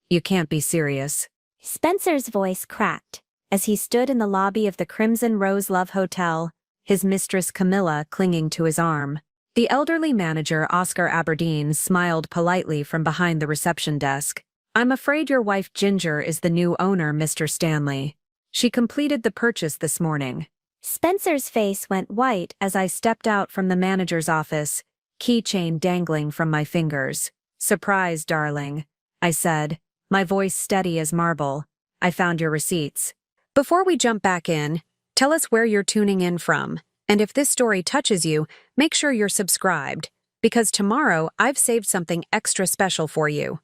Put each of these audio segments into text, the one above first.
You can't be serious. Spencer's voice cracked as he stood in the lobby of the Crimson Rose Love Hotel, his mistress Camilla clinging to his arm. The elderly manager, Oscar Aberdeen, smiled politely from behind the reception desk. I'm afraid your wife Ginger is the new owner, Mr. Stanley. She completed the purchase this morning. Spencer's face went white as I stepped out from the manager's office, keychain dangling from my fingers. Surprise, darling, I said, my voice steady as marble. I found your receipts. Before we jump back in, tell us where you're tuning in from, and if this story touches you, make sure you're subscribed, because tomorrow I've saved something extra special for you.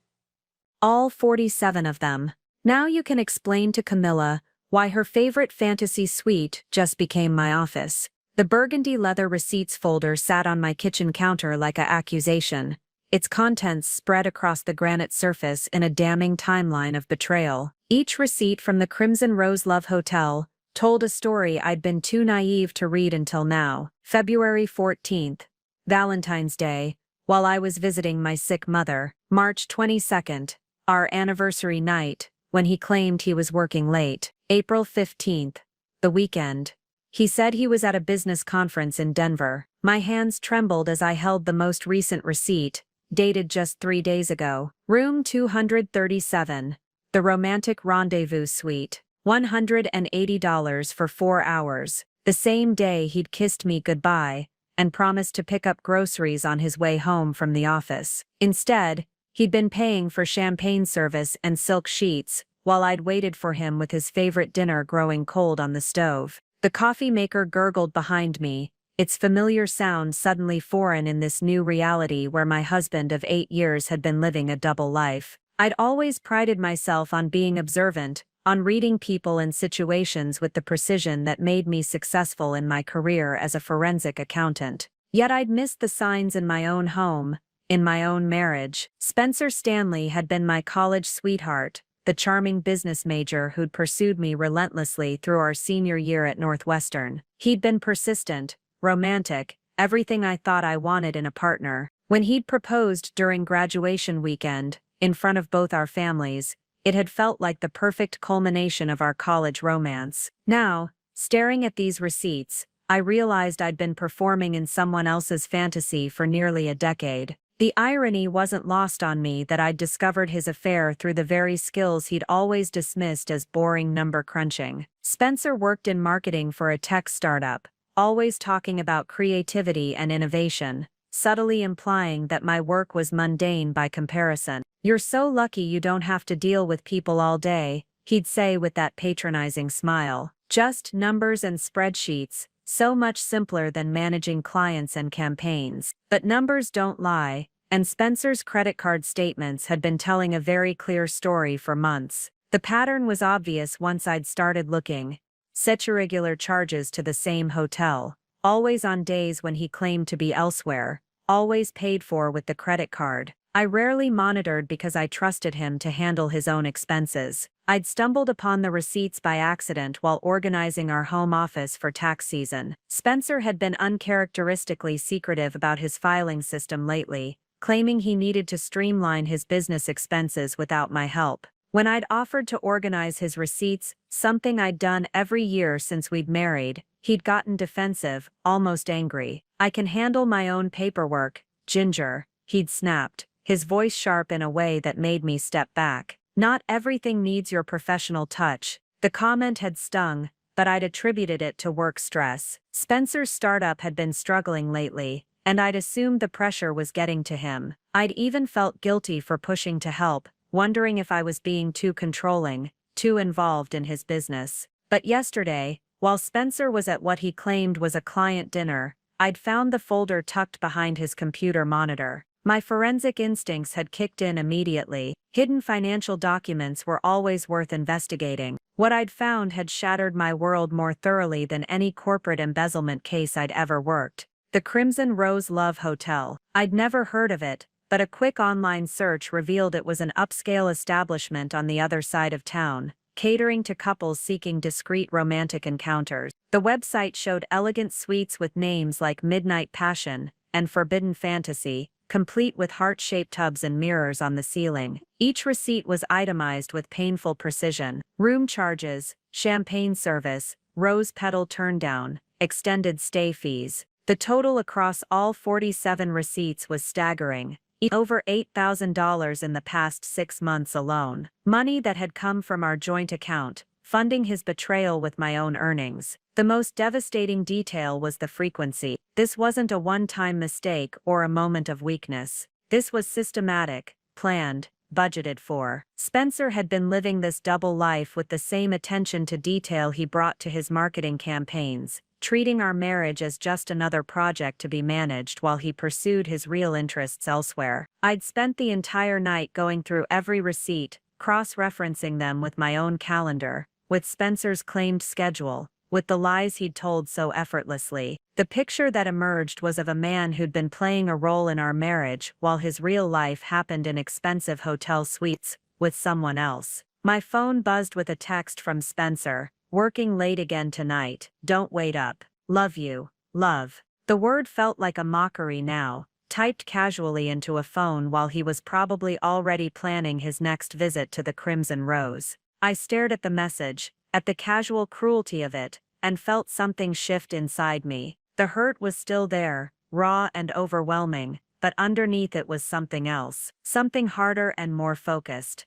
All 47 of them. Now you can explain to Camilla why her favorite fantasy suite just became my office. The burgundy leather receipts folder sat on my kitchen counter like an accusation, its contents spread across the granite surface in a damning timeline of betrayal. Each receipt from the Crimson Rose Love Hotel told a story I'd been too naive to read until now. February 14th, Valentine's Day, while I was visiting my sick mother. March 22nd, our anniversary night, when he claimed he was working late. April 15th, the weekend. He said he was at a business conference in Denver. My hands trembled as I held the most recent receipt, dated just 3 days ago. Room 237, the Romantic Rendezvous Suite. $180 for 4 hours. The same day he'd kissed me goodbye and promised to pick up groceries on his way home from the office. Instead, he'd been paying for champagne service and silk sheets while I'd waited for him with his favorite dinner growing cold on the stove. The coffee maker gurgled behind me, its familiar sound suddenly foreign in this new reality where my husband of 8 years had been living a double life. I'd always prided myself on being observant, on reading people and situations with the precision that made me successful in my career as a forensic accountant. Yet I'd missed the signs in my own home, in my own marriage. Spencer Stanley had been my college sweetheart, the charming business major who'd pursued me relentlessly through our senior year at Northwestern. He'd been persistent, romantic, everything I thought I wanted in a partner. When he'd proposed during graduation weekend, in front of both our families, it had felt like the perfect culmination of our college romance. Now, staring at these receipts, I realized I'd been performing in someone else's fantasy for nearly a decade. The irony wasn't lost on me that I'd discovered his affair through the very skills he'd always dismissed as boring number crunching. Spencer worked in marketing for a tech startup, always talking about creativity and innovation, subtly implying that my work was mundane by comparison. You're so lucky you don't have to deal with people all day, he'd say with that patronizing smile. Just numbers and spreadsheets, so much simpler than managing clients and campaigns. But numbers don't lie, and Spencer's credit card statements had been telling a very clear story for months. The pattern was obvious once I'd started looking. Such irregular charges to the same hotel, always on days when he claimed to be elsewhere, always paid for with the credit card. I rarely monitored because I trusted him to handle his own expenses. I'd stumbled upon the receipts by accident while organizing our home office for tax season. Spencer had been uncharacteristically secretive about his filing system lately, claiming he needed to streamline his business expenses without my help. When I'd offered to organize his receipts, something I'd done every year since we'd married, he'd gotten defensive, almost angry. I can handle my own paperwork, Ginger, he'd snapped, his voice sharp in a way that made me step back. Not everything needs your professional touch. The comment had stung, but I'd attributed it to work stress. Spencer's startup had been struggling lately, and I'd assumed the pressure was getting to him. I'd even felt guilty for pushing to help, wondering if I was being too controlling, too involved in his business. But yesterday, while Spencer was at what he claimed was a client dinner, I'd found the folder tucked behind his computer monitor. My forensic instincts had kicked in immediately. Hidden financial documents were always worth investigating. What I'd found had shattered my world more thoroughly than any corporate embezzlement case I'd ever worked. The Crimson Rose Love Hotel. I'd never heard of it, but a quick online search revealed it was an upscale establishment on the other side of town, catering to couples seeking discreet romantic encounters. The website showed elegant suites with names like Midnight Passion and Forbidden Fantasy, complete with heart-shaped tubs and mirrors on the ceiling. Each receipt was itemized with painful precision. Room charges, champagne service, rose petal turndown, extended stay fees. The total across all 47 receipts was staggering. Over $8,000 in the past 6 months alone. Money that had come from our joint account, funding his betrayal with my own earnings. The most devastating detail was the frequency. This wasn't a one-time mistake or a moment of weakness. This was systematic, planned, budgeted for. Spencer had been living this double life with the same attention to detail he brought to his marketing campaigns, treating our marriage as just another project to be managed while he pursued his real interests elsewhere. I'd spent the entire night going through every receipt, cross-referencing them with my own calendar, with Spencer's claimed schedule, with the lies he'd told so effortlessly. The picture that emerged was of a man who'd been playing a role in our marriage while his real life happened in expensive hotel suites with someone else. My phone buzzed with a text from Spencer. "Working late again tonight, don't wait up. Love you, love." The word felt like a mockery now, typed casually into a phone while he was probably already planning his next visit to the Crimson Rose. I stared at the message, at the casual cruelty of it, and felt something shift inside me. The hurt was still there, raw and overwhelming, but underneath it was something else, something harder and more focused.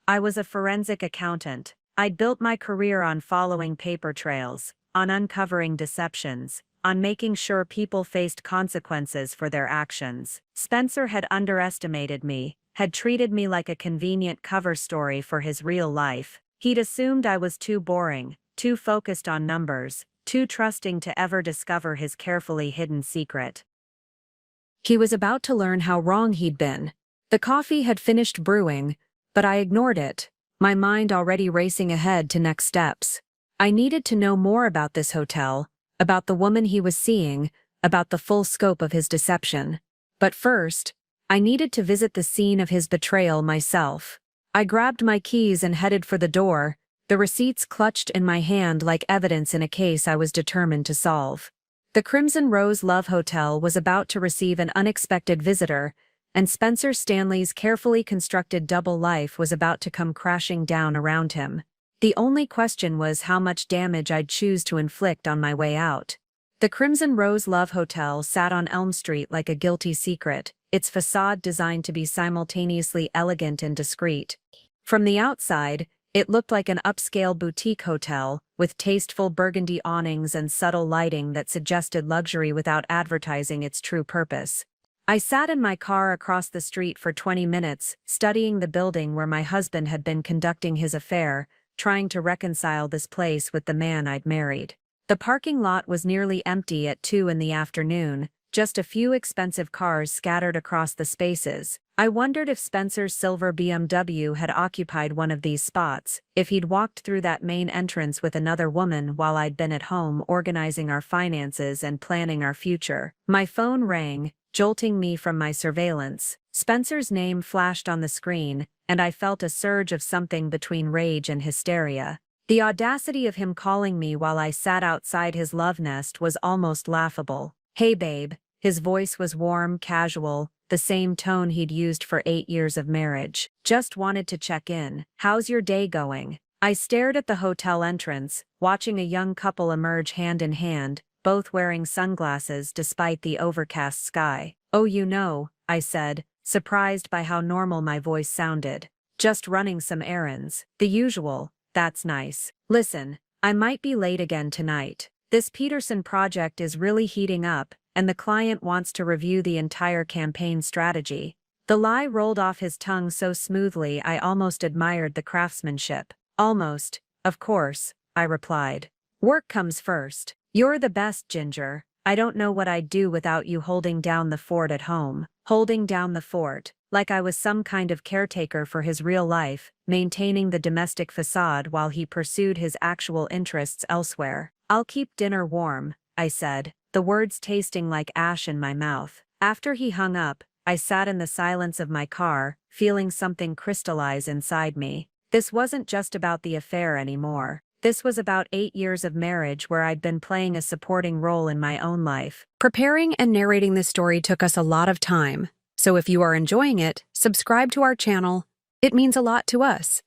I was a forensic accountant. I'd built my career on following paper trails, on uncovering deceptions, on making sure people faced consequences for their actions. Spencer had underestimated me, had treated me like a convenient cover story for his real life. He'd assumed I was too boring, too focused on numbers, too trusting to ever discover his carefully hidden secret. He was about to learn how wrong he'd been. The coffee had finished brewing, but I ignored it, my mind already racing ahead to next steps. I needed to know more about this hotel, about the woman he was seeing, about the full scope of his deception. But first, I needed to visit the scene of his betrayal myself. I grabbed my keys and headed for the door, the receipts clutched in my hand like evidence in a case I was determined to solve. The Crimson Rose Love Hotel was about to receive an unexpected visitor, and Spencer Stanley's carefully constructed double life was about to come crashing down around him. The only question was how much damage I'd choose to inflict on my way out. The Crimson Rose Love Hotel sat on Elm Street like a guilty secret, its facade designed to be simultaneously elegant and discreet. From the outside, it looked like an upscale boutique hotel, with tasteful burgundy awnings and subtle lighting that suggested luxury without advertising its true purpose. I sat in my car across the street for 20 minutes, studying the building where my husband had been conducting his affair, trying to reconcile this place with the man I'd married. The parking lot was nearly empty at 2 in the afternoon, just a few expensive cars scattered across the spaces. I wondered if Spencer's silver BMW had occupied one of these spots, if he'd walked through that main entrance with another woman while I'd been at home organizing our finances and planning our future. My phone rang, jolting me from my surveillance. Spencer's name flashed on the screen, and I felt a surge of something between rage and hysteria. The audacity of him calling me while I sat outside his love nest was almost laughable. "Hey babe," his voice was warm, casual, the same tone he'd used for 8 years of marriage. "Just wanted to check in. How's your day going?" I stared at the hotel entrance, watching a young couple emerge hand in hand, both wearing sunglasses despite the overcast sky. "Oh, you know," I said, surprised by how normal my voice sounded. "Just running some errands. The usual. That's nice. Listen, I might be late again tonight. This Peterson project is really heating up, and the client wants to review the entire campaign strategy." The lie rolled off his tongue so smoothly I almost admired the craftsmanship. "Almost, of course," I replied. "Work comes first. You're the best, Ginger. I don't know what I'd do without you holding down the fort at home." Holding down the fort, like I was some kind of caretaker for his real life, maintaining the domestic facade while he pursued his actual interests elsewhere. "I'll keep dinner warm," I said, the words tasting like ash in my mouth. After he hung up, I sat in the silence of my car, feeling something crystallize inside me. This wasn't just about the affair anymore. This was about 8 years of marriage where I'd been playing a supporting role in my own life. Preparing and narrating this story took us a lot of time, So if you are enjoying it, subscribe to our channel. It means a lot to us.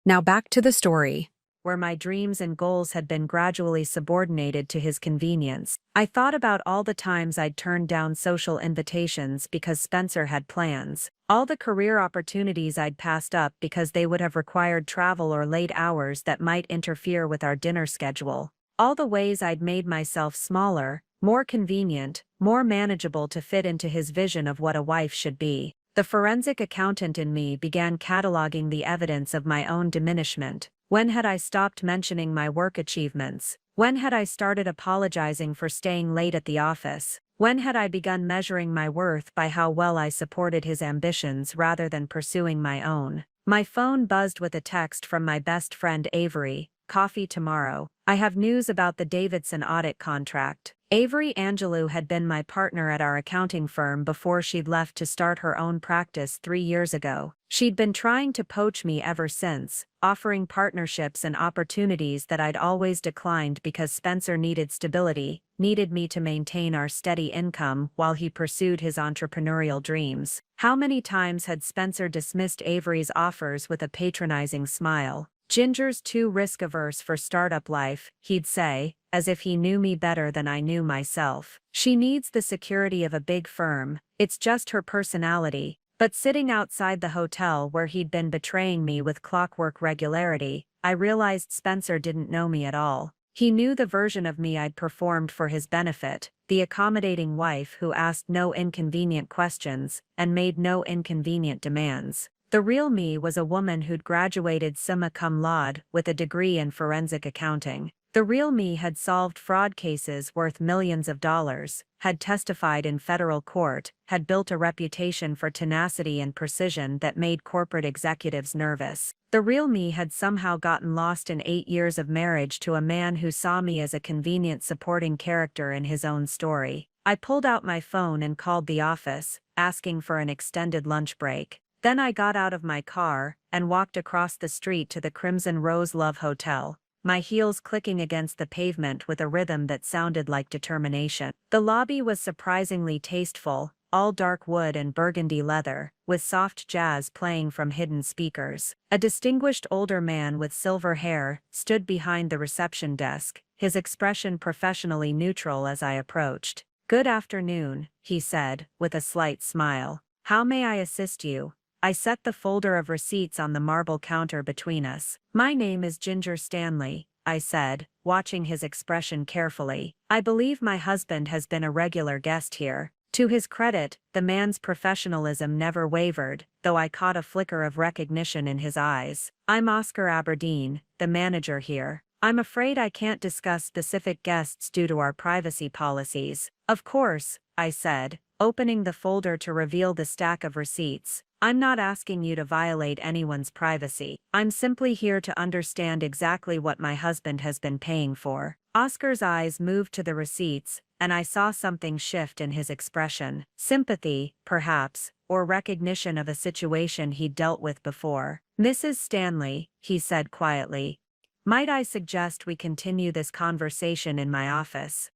Now back to the story. Where my dreams and goals had been gradually subordinated to his convenience, I thought about all the times I'd turned down social invitations because Spencer had plans, all the career opportunities I'd passed up because they would have required travel or late hours that might interfere with our dinner schedule, all the ways I'd made myself smaller, more convenient, more manageable to fit into his vision of what a wife should be. The forensic accountant in me began cataloging the evidence of my own diminishment. When had I stopped mentioning my work achievements? When had I started apologizing for staying late at the office? When had I begun measuring my worth by how well I supported his ambitions rather than pursuing my own? My phone buzzed with a text from my best friend Avery. "Coffee tomorrow. I have news about the Davidson audit contract." Avery Angelou had been my partner at our accounting firm before she'd left to start her own practice 3 years ago. She'd been trying to poach me ever since, offering partnerships and opportunities that I'd always declined because Spencer needed stability, needed me to maintain our steady income while he pursued his entrepreneurial dreams. How many times had Spencer dismissed Avery's offers with a patronizing smile? "Ginger's too risk-averse for startup life," he'd say, as if he knew me better than I knew myself. "She needs the security of a big firm, it's just her personality." But sitting outside the hotel where he'd been betraying me with clockwork regularity, I realized Spencer didn't know me at all. He knew the version of me I'd performed for his benefit, the accommodating wife who asked no inconvenient questions and made no inconvenient demands. The real me was a woman who'd graduated summa cum laude with a degree in forensic accounting. The real me had solved fraud cases worth millions of dollars, had testified in federal court, had built a reputation for tenacity and precision that made corporate executives nervous. The real me had somehow gotten lost in 8 years of marriage to a man who saw me as a convenient supporting character in his own story. I pulled out my phone and called the office, asking for an extended lunch break. Then I got out of my car and walked across the street to the Crimson Rose Love Hotel, my heels clicking against the pavement with a rhythm that sounded like determination. The lobby was surprisingly tasteful, all dark wood and burgundy leather, with soft jazz playing from hidden speakers. A distinguished older man with silver hair stood behind the reception desk, his expression professionally neutral as I approached. "Good afternoon," he said, with a slight smile. "How may I assist you?" I set the folder of receipts on the marble counter between us. "My name is Ginger Stanley," I said, watching his expression carefully. "I believe my husband has been a regular guest here." To his credit, the man's professionalism never wavered, though I caught a flicker of recognition in his eyes. "I'm Oscar Aberdeen, the manager here. I'm afraid I can't discuss specific guests due to our privacy policies." "Of course," I said, opening the folder to reveal the stack of receipts. "I'm not asking you to violate anyone's privacy. I'm simply here to understand exactly what my husband has been paying for." Oscar's eyes moved to the receipts, and I saw something shift in his expression. Sympathy, perhaps, or recognition of a situation he'd dealt with before. "Mrs. Stanley," he said quietly, "might I suggest we continue this conversation in my office?"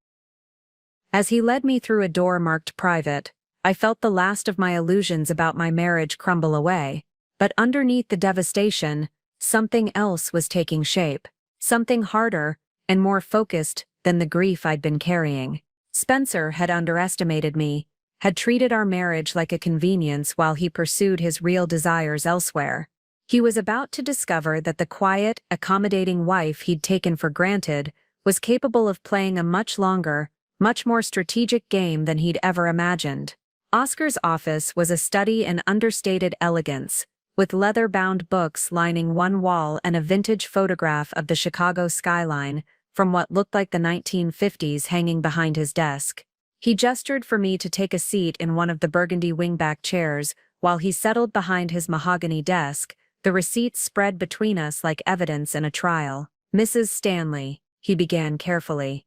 As he led me through a door marked private, I felt the last of my illusions about my marriage crumble away, but underneath the devastation, something else was taking shape, something harder and more focused than the grief I'd been carrying. Spencer had underestimated me, had treated our marriage like a convenience while he pursued his real desires elsewhere. He was about to discover that the quiet, accommodating wife he'd taken for granted was capable of playing a much longer, much more strategic game than he'd ever imagined. Oscar's office was a study in understated elegance, with leather-bound books lining one wall and a vintage photograph of the Chicago skyline from what looked like the 1950s hanging behind his desk. He gestured for me to take a seat in one of the burgundy wingback chairs while he settled behind his mahogany desk, the receipts spread between us like evidence in a trial. "Mrs. Stanley," he began carefully,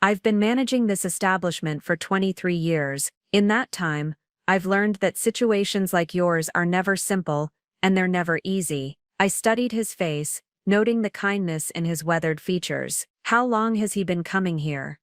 "I've been managing this establishment for 23 years. In that time, I've learned that situations like yours are never simple, and they're never easy." I studied his face, noting the kindness in his weathered features. "How long has he been coming here?"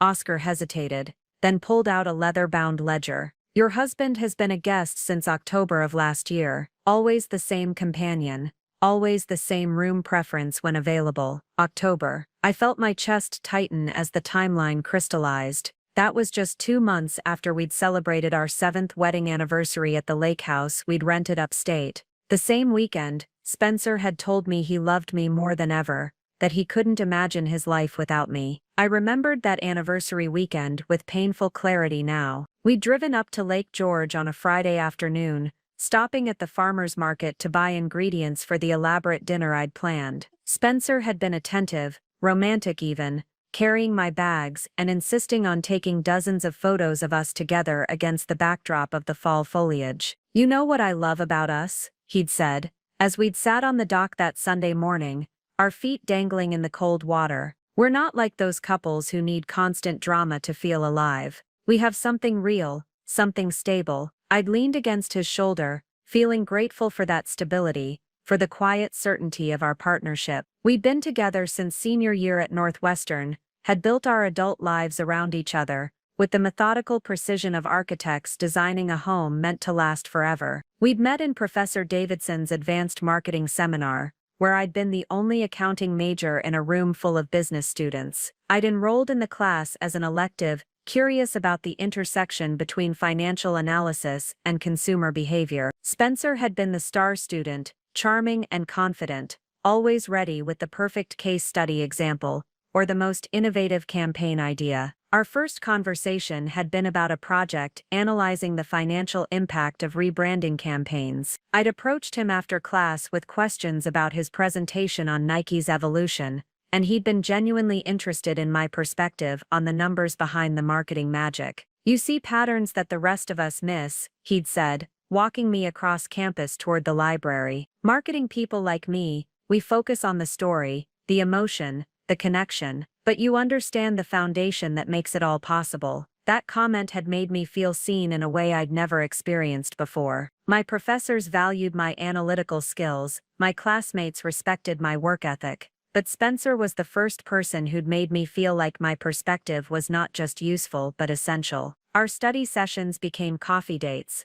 Oscar hesitated, then pulled out a leather-bound ledger. Your husband has been a guest since October of last year, always the same companion, always the same room preference when available. October. I felt my chest tighten as the timeline crystallized. That was just 2 months after we'd celebrated our 7th wedding anniversary at the lake house we'd rented upstate. The same weekend, Spencer had told me he loved me more than ever, that he couldn't imagine his life without me. I remembered that anniversary weekend with painful clarity now. We'd driven up to Lake George on a Friday afternoon, stopping at the farmer's market to buy ingredients for the elaborate dinner I'd planned. Spencer had been attentive, romantic even, carrying my bags and insisting on taking dozens of photos of us together against the backdrop of the fall foliage. "You know what I love about us?" he'd said, as we'd sat on the dock that Sunday morning, our feet dangling in the cold water. "We're not like those couples who need constant drama to feel alive. We have something real, something stable." I'd leaned against his shoulder, feeling grateful for that stability, for the quiet certainty of our partnership. We'd been together since senior year at Northwestern, had built our adult lives around each other, with the methodical precision of architects designing a home meant to last forever. We'd met in Professor Davidson's advanced marketing seminar, where I'd been the only accounting major in a room full of business students. I'd enrolled in the class as an elective, curious about the intersection between financial analysis and consumer behavior. Spencer had been the star student, charming and confident, always ready with the perfect case study example, or the most innovative campaign idea. Our first conversation had been about a project analyzing the financial impact of rebranding campaigns. I'd approached him after class with questions about his presentation on Nike's evolution, and he'd been genuinely interested in my perspective on the numbers behind the marketing magic. "You see patterns that the rest of us miss," he'd said, walking me across campus toward the library. "Marketing people like me, we focus on the story, the emotion, the connection, but you understand the foundation that makes it all possible." That comment had made me feel seen in a way I'd never experienced before. My professors valued my analytical skills, my classmates respected my work ethic, but Spencer was the first person who'd made me feel like my perspective was not just useful but essential. Our study sessions became coffee dates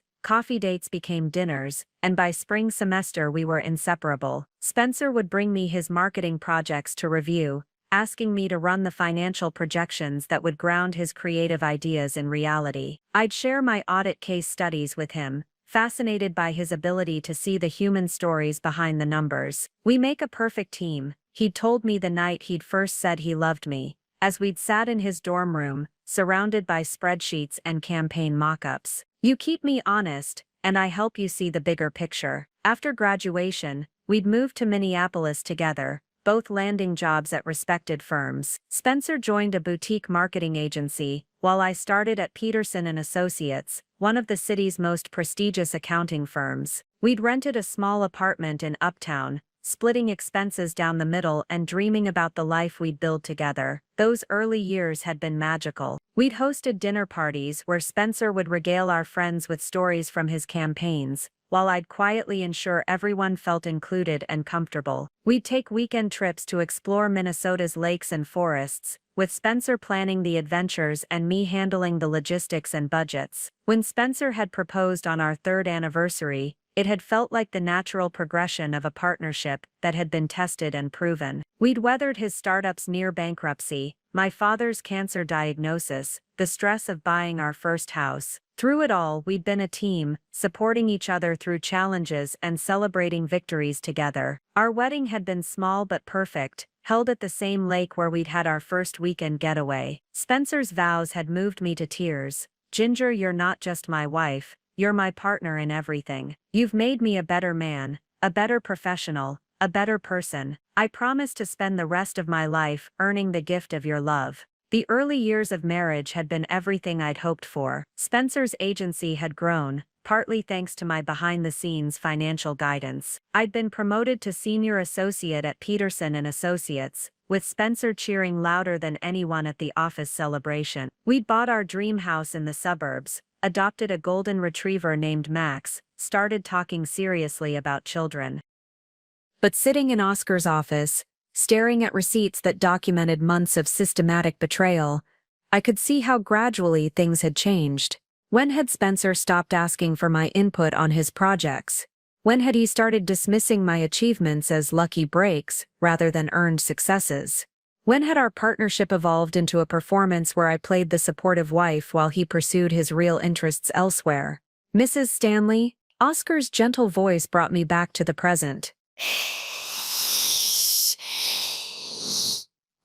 became dinners, and by spring semester we were inseparable. Spencer would bring me his marketing projects to review, asking me to run the financial projections that would ground his creative ideas in reality. I'd share my audit case studies with him, fascinated by his ability to see the human stories behind the numbers. "We make a perfect team," he'd told me the night he'd first said he loved me, as we'd sat in his dorm room, surrounded by spreadsheets and campaign mock-ups. "You keep me honest, and I help you see the bigger picture." After graduation, we'd moved to Minneapolis together, both landing jobs at respected firms. Spencer joined a boutique marketing agency, while I started at Peterson and Associates, one of the city's most prestigious accounting firms. We'd rented a small apartment in Uptown, splitting expenses down the middle and dreaming about the life we'd build together. Those early years had been magical. We'd hosted dinner parties where Spencer would regale our friends with stories from his campaigns, while I'd quietly ensure everyone felt included and comfortable. We'd take weekend trips to explore Minnesota's lakes and forests, with Spencer planning the adventures and me handling the logistics and budgets. When Spencer had proposed on our 3rd anniversary, it had felt like the natural progression of a partnership that had been tested and proven. We'd weathered his startup's near bankruptcy, my father's cancer diagnosis, the stress of buying our first house. Through it all, we'd been a team, supporting each other through challenges and celebrating victories together. Our wedding had been small but perfect, held at the same lake where we'd had our first weekend getaway. Spencer's vows had moved me to tears. "Ginger, you're not just my wife, you're my partner in everything. You've made me a better man, a better professional, a better person. I promise to spend the rest of my life earning the gift of your love." The early years of marriage had been everything I'd hoped for. Spencer's agency had grown, partly thanks to my behind-the-scenes financial guidance. I'd been promoted to senior associate at Peterson and Associates, with Spencer cheering louder than anyone at the office celebration. We'd bought our dream house in the suburbs, adopted a golden retriever named Max, started talking seriously about children. But sitting in Oscar's office, staring at receipts that documented months of systematic betrayal, I could see how gradually things had changed. When had Spencer stopped asking for my input on his projects? When had he started dismissing my achievements as lucky breaks rather than earned successes? When had our partnership evolved into a performance where I played the supportive wife while he pursued his real interests elsewhere? Mrs. Stanley, Oscar's gentle voice brought me back to the present.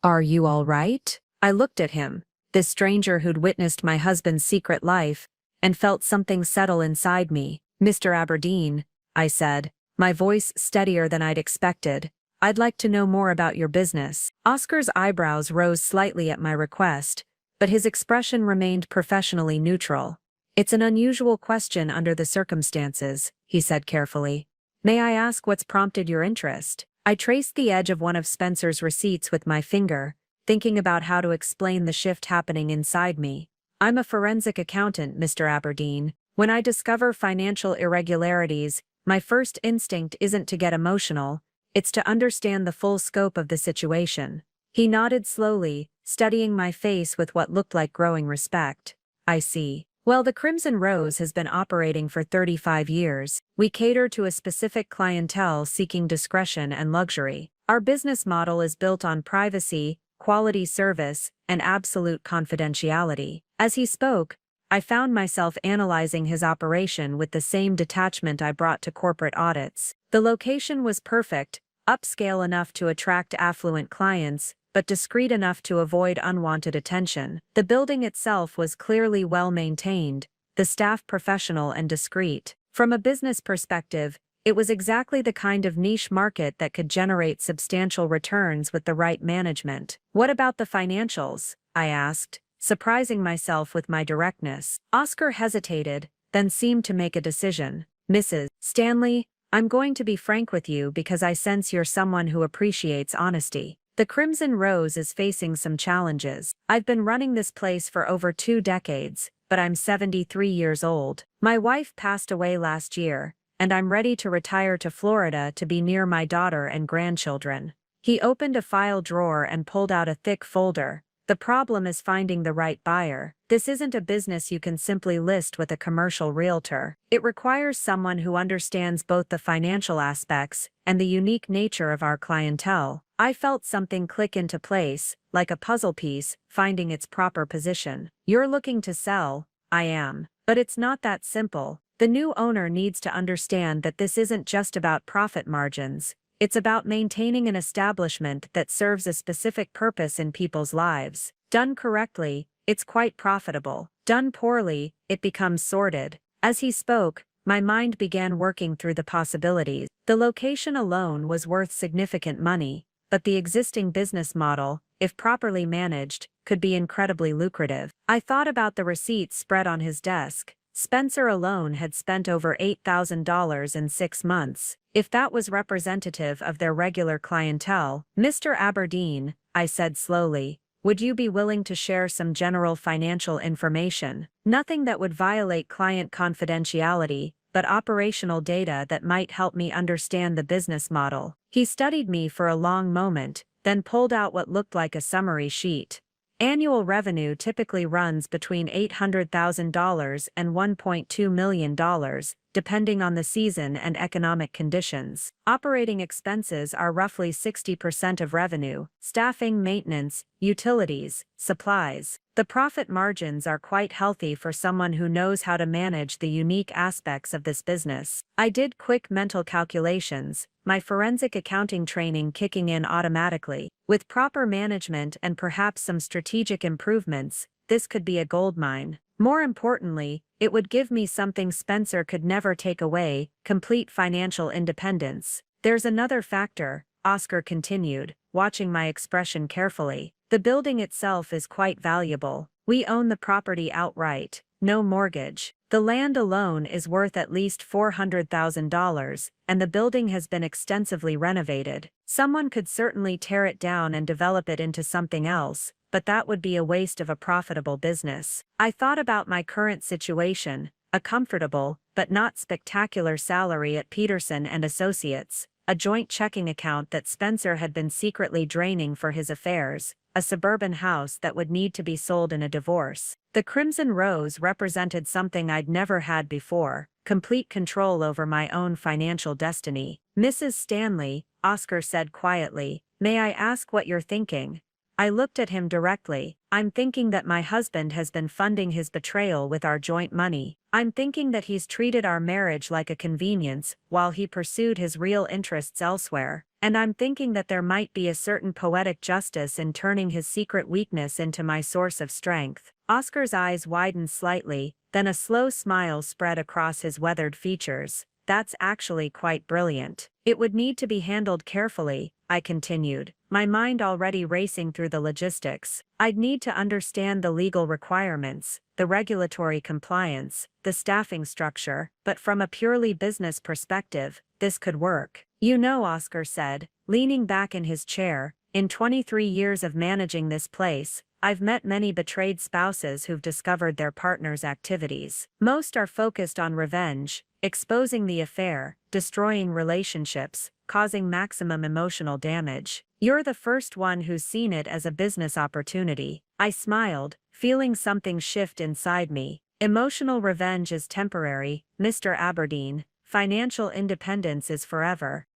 Are you all right? I looked at him, this stranger who'd witnessed my husband's secret life, and felt something settle inside me. Mr. Aberdeen, I said, my voice steadier than I'd expected, I'd like to know more about your business. Oscar's eyebrows rose slightly at my request, but his expression remained professionally neutral. It's an unusual question under the circumstances, he said carefully. May I ask what's prompted your interest? I traced the edge of one of Spencer's receipts with my finger, thinking about how to explain the shift happening inside me. I'm a forensic accountant, Mr. Aberdeen. When I discover financial irregularities, my first instinct isn't to get emotional, it's to understand the full scope of the situation. He nodded slowly, studying my face with what looked like growing respect. I see. Well, the Crimson Rose has been operating for 35 years. We cater to a specific clientele seeking discretion and luxury. Our business model is built on privacy, quality service, and absolute confidentiality. As he spoke, I found myself analyzing his operation with the same detachment I brought to corporate audits. The location was perfect, upscale enough to attract affluent clients, but discreet enough to avoid unwanted attention. The building itself was clearly well maintained, the staff professional and discreet. From a business perspective, it was exactly the kind of niche market that could generate substantial returns with the right management. What about the financials? I asked, surprising myself with my directness. Oscar hesitated, then seemed to make a decision. Mrs. Stanley, I'm going to be frank with you because I sense you're someone who appreciates honesty. The Crimson Rose is facing some challenges. I've been running this place for over 2 decades, but I'm 73 years old. My wife passed away last year, and I'm ready to retire to Florida to be near my daughter and grandchildren. He opened a file drawer and pulled out a thick folder. The problem is finding the right buyer. This isn't a business you can simply list with a commercial realtor. It requires someone who understands both the financial aspects and the unique nature of our clientele. I felt something click into place, like a puzzle piece, finding its proper position. You're looking to sell, I am. But it's not that simple. The new owner needs to understand that this isn't just about profit margins. It's about maintaining an establishment that serves a specific purpose in people's lives. Done correctly, it's quite profitable. Done poorly, it becomes sordid. As he spoke, my mind began working through the possibilities. The location alone was worth significant money, but the existing business model, if properly managed, could be incredibly lucrative. I thought about the receipts spread on his desk. Spencer alone had spent over $8,000 in 6 months. If that was representative of their regular clientele, Mr. Aberdeen, I said slowly, would you be willing to share some general financial information? Nothing that would violate client confidentiality, but operational data that might help me understand the business model. He studied me for a long moment, then pulled out what looked like a summary sheet. Annual revenue typically runs between $800,000 and $1.2 million, depending on the season and economic conditions. Operating expenses are roughly 60% of revenue: staffing, maintenance, utilities, supplies. The profit margins are quite healthy for someone who knows how to manage the unique aspects of this business. I did quick mental calculations, my forensic accounting training kicking in automatically. With proper management and perhaps some strategic improvements, this could be a goldmine. More importantly, it would give me something Spencer could never take away: complete financial independence. There's another factor, Oscar continued, watching my expression carefully. The building itself is quite valuable. We own the property outright, no mortgage. The land alone is worth at least $400,000, and the building has been extensively renovated. Someone could certainly tear it down and develop it into something else, but that would be a waste of a profitable business. I thought about my current situation: a comfortable, but not spectacular salary at Peterson and Associates, a joint checking account that Spencer had been secretly draining for his affairs, a suburban house that would need to be sold in a divorce. The Crimson Rose represented something I'd never had before, complete control over my own financial destiny. "Mrs. Stanley," Oscar said quietly, "may I ask what you're thinking?" I looked at him directly. "I'm thinking that my husband has been funding his betrayal with our joint money. I'm thinking that he's treated our marriage like a convenience while he pursued his real interests elsewhere. And I'm thinking that there might be a certain poetic justice in turning his secret weakness into my source of strength." Oscar's eyes widened slightly, then a slow smile spread across his weathered features. "That's actually quite brilliant. It would need to be handled carefully," I continued, my mind already racing through the logistics. "I'd need to understand the legal requirements, the regulatory compliance, the staffing structure, but from a purely business perspective, this could work." "You know," Oscar said, leaning back in his chair, "in 23 years of managing this place, I've met many betrayed spouses who've discovered their partner's activities. Most are focused on revenge, exposing the affair, destroying relationships, causing maximum emotional damage. You're the first one who's seen it as a business opportunity." I smiled, feeling something shift inside me. "Emotional revenge is temporary, Mr. Aberdeen. Financial independence is forever."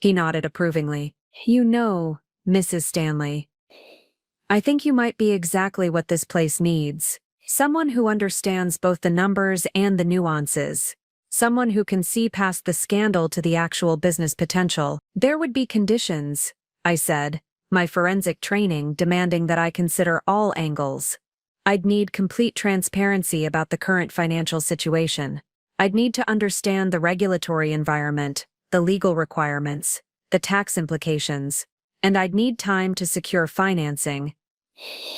He nodded approvingly. "You know, Mrs. Stanley, I think you might be exactly what this place needs. Someone who understands both the numbers and the nuances. Someone who can see past the scandal to the actual business potential." "There would be conditions," I said, my forensic training demanding that I consider all angles. "I'd need complete transparency about the current financial situation. I'd need to understand the regulatory environment, the legal requirements, the tax implications, and I'd need time to secure financing.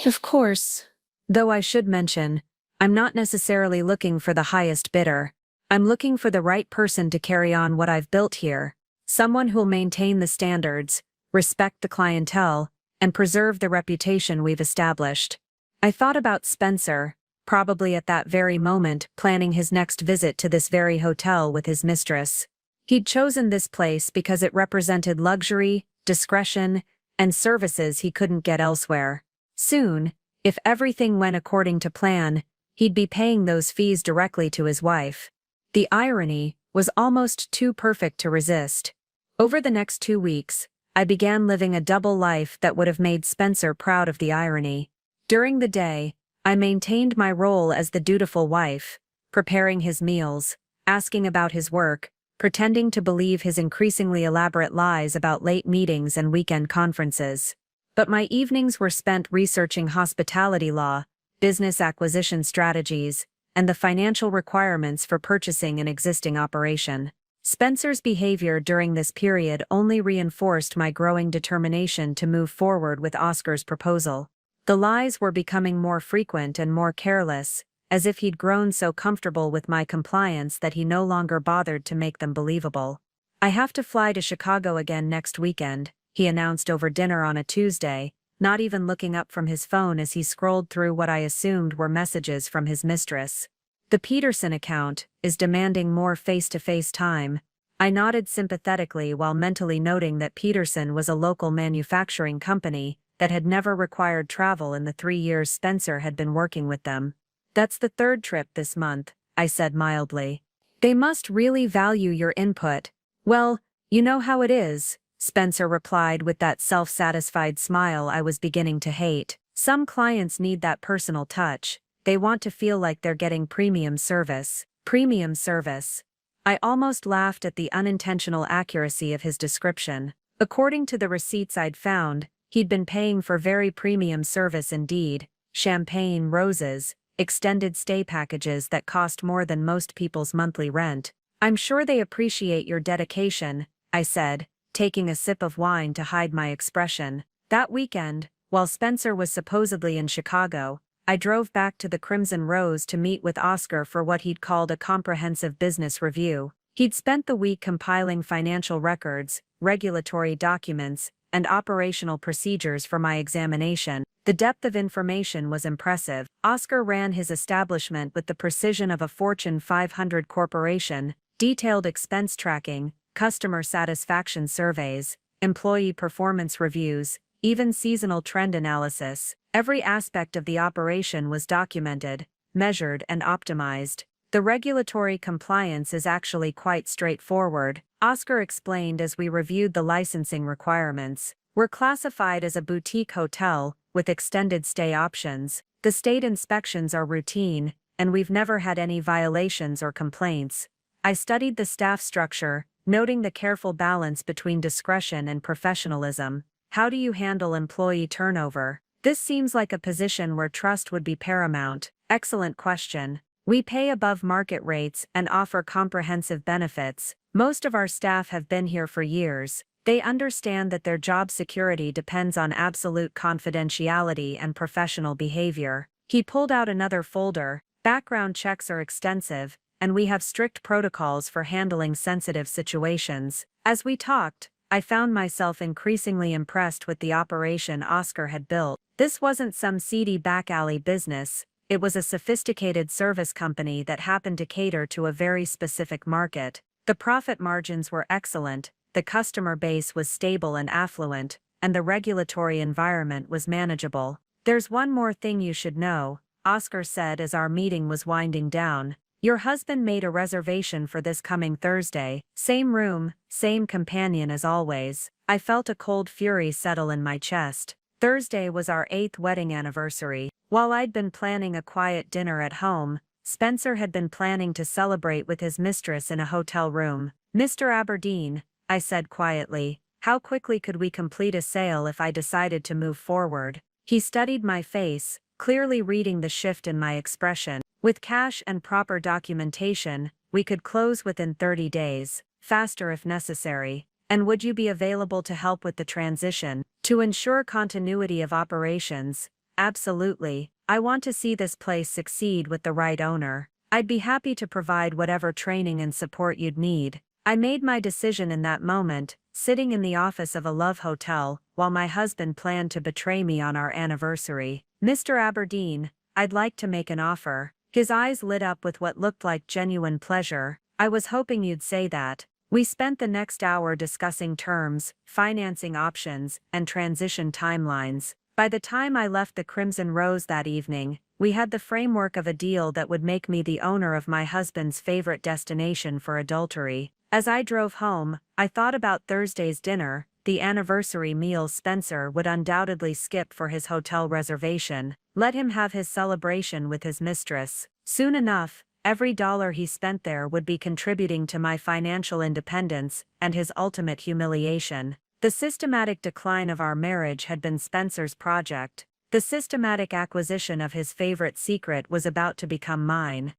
Of course. Though I should mention, I'm not necessarily looking for the highest bidder. I'm looking for the right person to carry on what I've built here. Someone who'll maintain the standards, respect the clientele, and preserve the reputation we've established." I thought about Spencer, probably at that very moment planning his next visit to this very hotel with his mistress. He'd chosen this place because it represented luxury, discretion, and services he couldn't get elsewhere. Soon, if everything went according to plan, he'd be paying those fees directly to his wife. The irony was almost too perfect to resist. Over the next 2 weeks, I began living a double life that would have made Spencer proud of the irony. During the day, I maintained my role as the dutiful wife, preparing his meals, asking about his work, pretending to believe his increasingly elaborate lies about late meetings and weekend conferences. But my evenings were spent researching hospitality law, business acquisition strategies, and the financial requirements for purchasing an existing operation. Spencer's behavior during this period only reinforced my growing determination to move forward with Oscar's proposal. The lies were becoming more frequent and more careless, as if he'd grown so comfortable with my compliance that he no longer bothered to make them believable. "I have to fly to Chicago again next weekend," he announced over dinner on a Tuesday, not even looking up from his phone as he scrolled through what I assumed were messages from his mistress. "The Peterson account is demanding more face-to-face time." I nodded sympathetically while mentally noting that Peterson was a local manufacturing company that had never required travel in the 3 years Spencer had been working with them. "That's the 3rd trip this month," I said mildly. "They must really value your input." "Well, you know how it is," Spencer replied with that self-satisfied smile I was beginning to hate. "Some clients need that personal touch. They want to feel like they're getting premium service." Premium service. I almost laughed at the unintentional accuracy of his description. According to the receipts I'd found, he'd been paying for very premium service indeed: champagne, roses, extended stay packages that cost more than most people's monthly rent. "I'm sure they appreciate your dedication," I said, taking a sip of wine to hide my expression. That weekend, while Spencer was supposedly in Chicago, I drove back to the Crimson Rose to meet with Oscar for what he'd called a comprehensive business review. He'd spent the week compiling financial records, regulatory documents, and operational procedures for my examination. The depth of information was impressive. Oscar ran his establishment with the precision of a Fortune 500 corporation: detailed expense tracking, customer satisfaction surveys, employee performance reviews, even seasonal trend analysis. Every aspect of the operation was documented, measured, and optimized. The regulatory compliance is actually quite straightforward, Oscar explained as we reviewed the licensing requirements. We're classified as a boutique hotel, with extended stay options. The state inspections are routine, and we've never had any violations or complaints. I studied the staff structure, noting the careful balance between discretion and professionalism. How do you handle employee turnover? This seems like a position where trust would be paramount. Excellent question. We pay above market rates and offer comprehensive benefits. Most of our staff have been here for years. They understand that their job security depends on absolute confidentiality and professional behavior. He pulled out another folder. Background checks are extensive, and we have strict protocols for handling sensitive situations. As we talked, I found myself increasingly impressed with the operation Oscar had built. This wasn't some seedy back alley business. It was a sophisticated service company that happened to cater to a very specific market. The profit margins were excellent, the customer base was stable and affluent, and the regulatory environment was manageable. There's one more thing you should know, Oscar said as our meeting was winding down. Your husband made a reservation for this coming Thursday. Same room, same companion as always. I felt a cold fury settle in my chest. Thursday was our 8th wedding anniversary. While I'd been planning a quiet dinner at home, Spencer had been planning to celebrate with his mistress in a hotel room. Mr. Aberdeen, I said quietly, how quickly could we complete a sale if I decided to move forward? He studied my face, clearly reading the shift in my expression. With cash and proper documentation, we could close within 30 days, faster if necessary. And would you be available to help with the transition? To ensure continuity of operations? Absolutely. I want to see this place succeed with the right owner. I'd be happy to provide whatever training and support you'd need. I made my decision in that moment, sitting in the office of a love hotel, while my husband planned to betray me on our anniversary. Mr. Aberdeen, I'd like to make an offer. His eyes lit up with what looked like genuine pleasure. I was hoping you'd say that. We spent the next hour discussing terms, financing options, and transition timelines. By the time I left the Crimson Rose that evening, we had the framework of a deal that would make me the owner of my husband's favorite destination for adultery. As I drove home, I thought about Thursday's dinner, the anniversary meal Spencer would undoubtedly skip for his hotel reservation. Let him have his celebration with his mistress. Soon enough, every dollar he spent there would be contributing to my financial independence and his ultimate humiliation. The systematic decline of our marriage had been Spencer's project. The systematic acquisition of his favorite secret was about to become mine.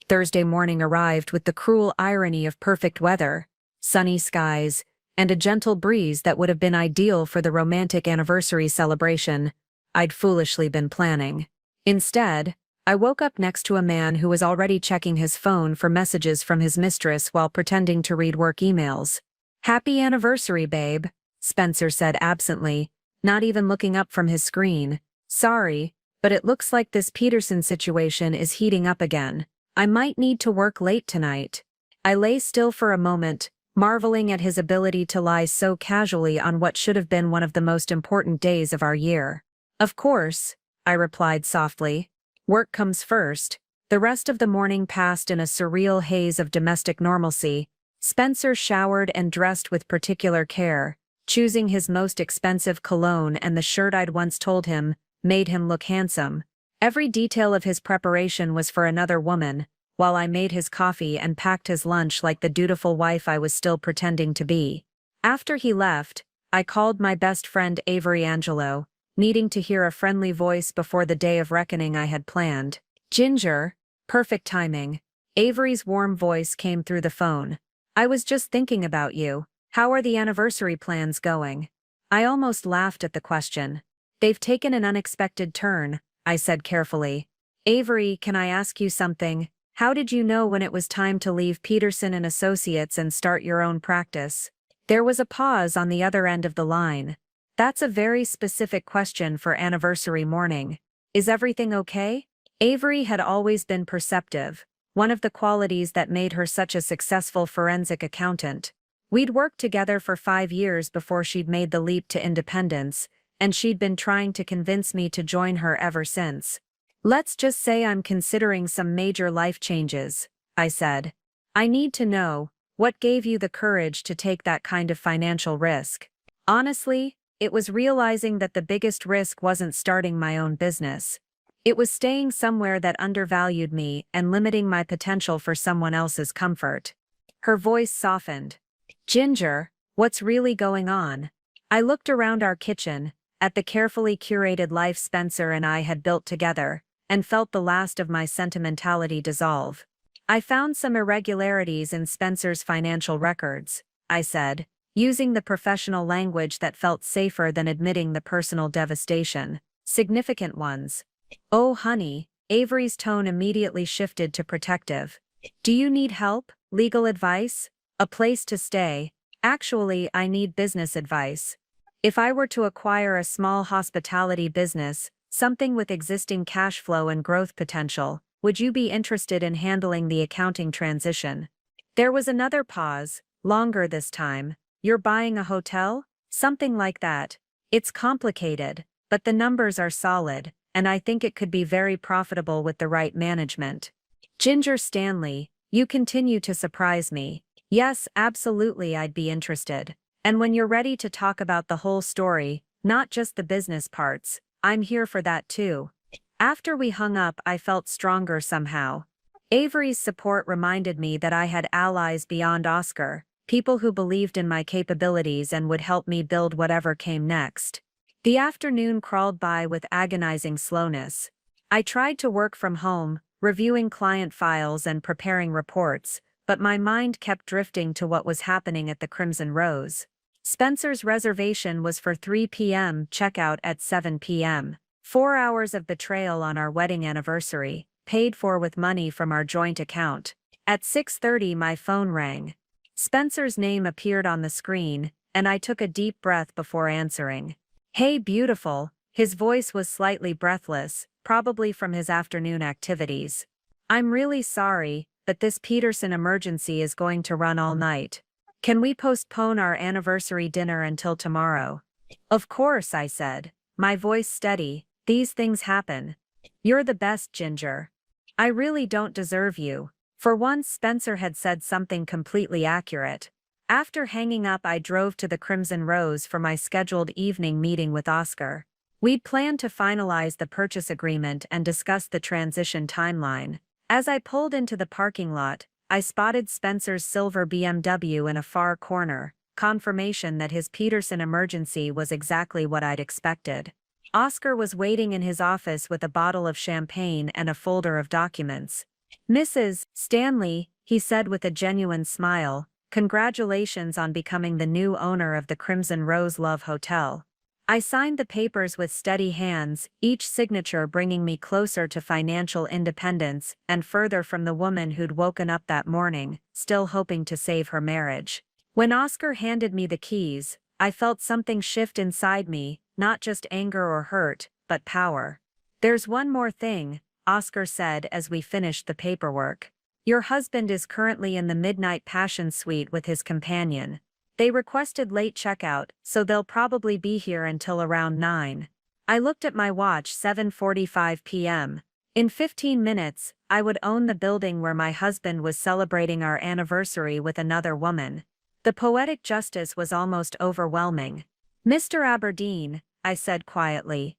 Thursday morning arrived with the cruel irony of perfect weather, sunny skies, and a gentle breeze that would have been ideal for the romantic anniversary celebration I'd foolishly been planning. Instead, I woke up next to a man who was already checking his phone for messages from his mistress while pretending to read work emails. "Happy anniversary, babe," Spencer said absently, not even looking up from his screen. "Sorry, but it looks like this Peterson situation is heating up again. I might need to work late tonight." I lay still for a moment, marveling at his ability to lie so casually on what should have been one of the most important days of our year. "Of course," I replied softly. "Work comes first." The rest of the morning passed in a surreal haze of domestic normalcy. Spencer showered and dressed with particular care, choosing his most expensive cologne, and the shirt I'd once told him made him look handsome. Every detail of his preparation was for another woman, while I made his coffee and packed his lunch like the dutiful wife I was still pretending to be. After he left, I called my best friend Avery Angelo, needing to hear a friendly voice before the day of reckoning I had planned. "Ginger." Perfect timing. Avery's warm voice came through the phone. "I was just thinking about you. How are the anniversary plans going?" I almost laughed at the question. "They've taken an unexpected turn," I said carefully. "Avery, can I ask you something? How did you know when it was time to leave Peterson and Associates and start your own practice?" There was a pause on the other end of the line. "That's a very specific question for anniversary morning. Is everything okay?" Avery had always been perceptive, one of the qualities that made her such a successful forensic accountant. We'd worked together for 5 years before she'd made the leap to independence, and she'd been trying to convince me to join her ever since. Let's just say I'm considering some major life changes, I said. I need to know, what gave you the courage to take that kind of financial risk? Honestly, it was realizing that the biggest risk wasn't starting my own business. It was staying somewhere that undervalued me and limiting my potential for someone else's comfort. Her voice softened. Ginger, what's really going on? I looked around our kitchen, at the carefully curated life Spencer and I had built together, and felt the last of my sentimentality dissolve. I found some irregularities in Spencer's financial records, I said, using the professional language that felt safer than admitting the personal devastation. Significant ones. Oh honey, Avery's tone immediately shifted to protective. Do you need help, legal advice, a place to stay? Actually, I need business advice. If I were to acquire a small hospitality business, something with existing cash flow and growth potential, would you be interested in handling the accounting transition? There was another pause, longer this time. You're buying a hotel? Something like that. It's complicated, but the numbers are solid, and I think it could be very profitable with the right management. Ginger Stanley, you continue to surprise me. Yes, absolutely, I'd be interested. And when you're ready to talk about the whole story, not just the business parts, I'm here for that too. After we hung up, I felt stronger somehow. Avery's support reminded me that I had allies beyond Oscar, people who believed in my capabilities and would help me build whatever came next. The afternoon crawled by with agonizing slowness. I tried to work from home, reviewing client files and preparing reports, but my mind kept drifting to what was happening at the Crimson Rose. Spencer's reservation was for 3 p.m., checkout at 7 p.m. 4 hours of betrayal on our wedding anniversary, paid for with money from our joint account. At 6:30 my phone rang. Spencer's name appeared on the screen, and I took a deep breath before answering. Hey beautiful, his voice was slightly breathless, probably from his afternoon activities. I'm really sorry, but this Peterson emergency is going to run all night. Can we postpone our anniversary dinner until tomorrow? Of course, I said, my voice steady. These things happen. You're the best, Ginger. I really don't deserve you. For once, Spencer had said something completely accurate. After hanging up, I drove to the Crimson Rose for my scheduled evening meeting with Oscar. We'd planned to finalize the purchase agreement and discuss the transition timeline. As I pulled into the parking lot, I spotted Spencer's silver BMW in a far corner, confirmation that his Peterson emergency was exactly what I'd expected. Oscar was waiting in his office with a bottle of champagne and a folder of documents. Mrs. Stanley, he said with a genuine smile, congratulations on becoming the new owner of the Crimson Rose Love Hotel. I signed the papers with steady hands, each signature bringing me closer to financial independence and further from the woman who'd woken up that morning, still hoping to save her marriage. When Oscar handed me the keys, I felt something shift inside me, not just anger or hurt, but power. There's one more thing, Oscar said as we finished the paperwork. Your husband is currently in the Midnight Passion Suite with his companion. They requested late checkout, so they'll probably be here until around 9. I looked at my watch, 7:45 p.m. In 15 minutes, I would own the building where my husband was celebrating our anniversary with another woman. The poetic justice was almost overwhelming. Mr. Aberdeen, I said quietly.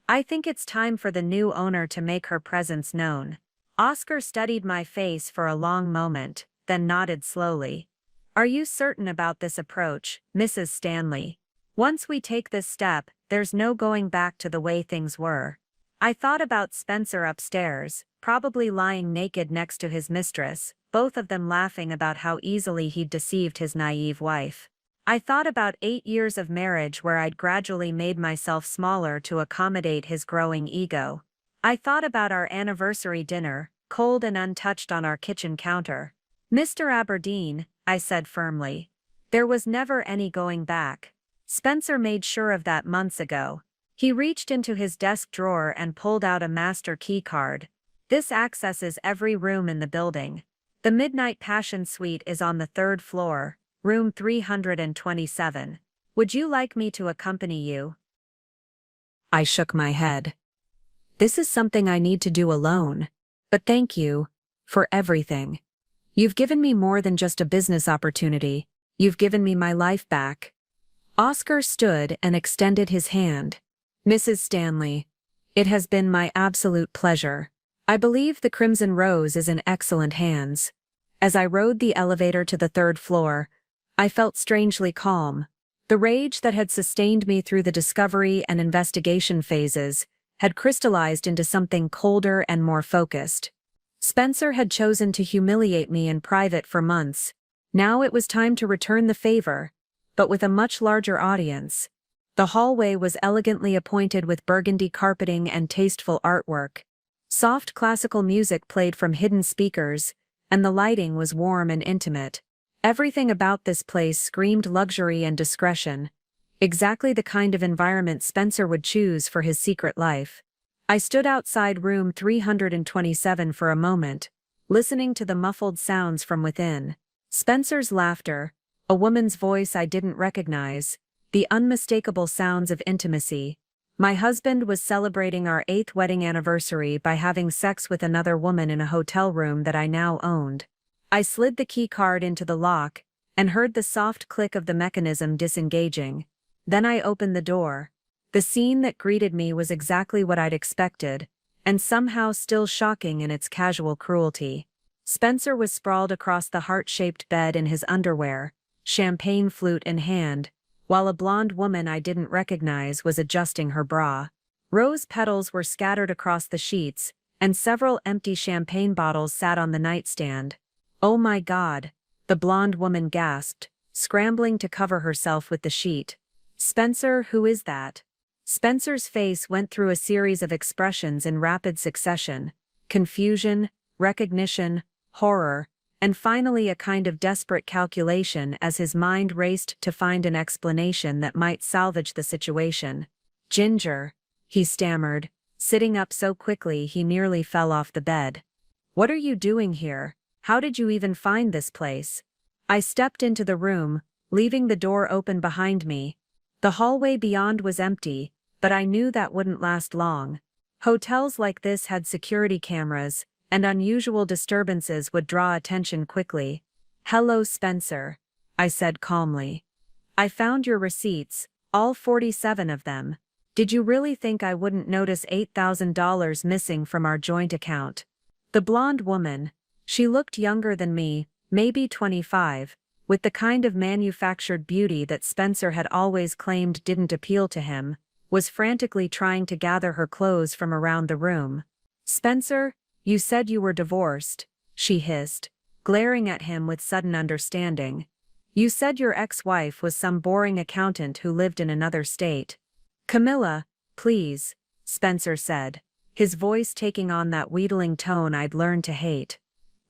I think it's time for the new owner to make her presence known. Oscar studied my face for a long moment, then nodded slowly. Are you certain about this approach, Mrs. Stanley? Once we take this step, there's no going back to the way things were. I thought about Spencer upstairs, probably lying naked next to his mistress, both of them laughing about how easily he'd deceived his naive wife. I thought about 8 years of marriage where I'd gradually made myself smaller to accommodate his growing ego. I thought about our anniversary dinner, cold and untouched on our kitchen counter. Mr. Aberdeen, I said firmly. There was never any going back. Spencer made sure of that months ago. He reached into his desk drawer and pulled out a master key card. This accesses every room in the building. The Midnight Passion Suite is on the 3rd floor, Room 327. Would you like me to accompany you? I shook my head. This is something I need to do alone. But thank you for everything. You've given me more than just a business opportunity. You've given me my life back. Oscar stood and extended his hand. Mrs. Stanley, it has been my absolute pleasure. I believe the Crimson Rose is in excellent hands. As I rode the elevator to the third floor, I felt strangely calm. The rage that had sustained me through the discovery and investigation phases had crystallized into something colder and more focused. Spencer had chosen to humiliate me in private for months. Now it was time to return the favor, but with a much larger audience. The hallway was elegantly appointed with burgundy carpeting and tasteful artwork. Soft classical music played from hidden speakers, and the lighting was warm and intimate. Everything about this place screamed luxury and discretion. Exactly the kind of environment Spencer would choose for his secret life. I stood outside room 327 for a moment, listening to the muffled sounds from within. Spencer's laughter, a woman's voice I didn't recognize, the unmistakable sounds of intimacy. My husband was celebrating our 8th wedding anniversary by having sex with another woman in a hotel room that I now owned. I slid the key card into the lock and heard the soft click of the mechanism disengaging. Then I opened the door. The scene that greeted me was exactly what I'd expected, and somehow still shocking in its casual cruelty. Spencer was sprawled across the heart-shaped bed in his underwear, champagne flute in hand, while a blonde woman I didn't recognize was adjusting her bra. Rose petals were scattered across the sheets, and several empty champagne bottles sat on the nightstand. "Oh my God," the blonde woman gasped, scrambling to cover herself with the sheet. "Spencer, who is that?" Spencer's face went through a series of expressions in rapid succession: confusion, recognition, horror, and finally a kind of desperate calculation as his mind raced to find an explanation that might salvage the situation. "Ginger," he stammered, sitting up so quickly he nearly fell off the bed. "What are you doing here? How did you even find this place?" I stepped into the room, leaving the door open behind me. The hallway beyond was empty, but I knew that wouldn't last long. Hotels like this had security cameras, and unusual disturbances would draw attention quickly. "Hello, Spencer," I said calmly. "I found your receipts, all 47 of them. Did you really think I wouldn't notice $8,000 missing from our joint account?" The blonde woman, she looked younger than me, maybe 25, with the kind of manufactured beauty that Spencer had always claimed didn't appeal to him, was frantically trying to gather her clothes from around the room. "Spencer, you said you were divorced," she hissed, glaring at him with sudden understanding. "You said your ex-wife was some boring accountant who lived in another state." "Camilla, please," Spencer said, his voice taking on that wheedling tone I'd learned to hate.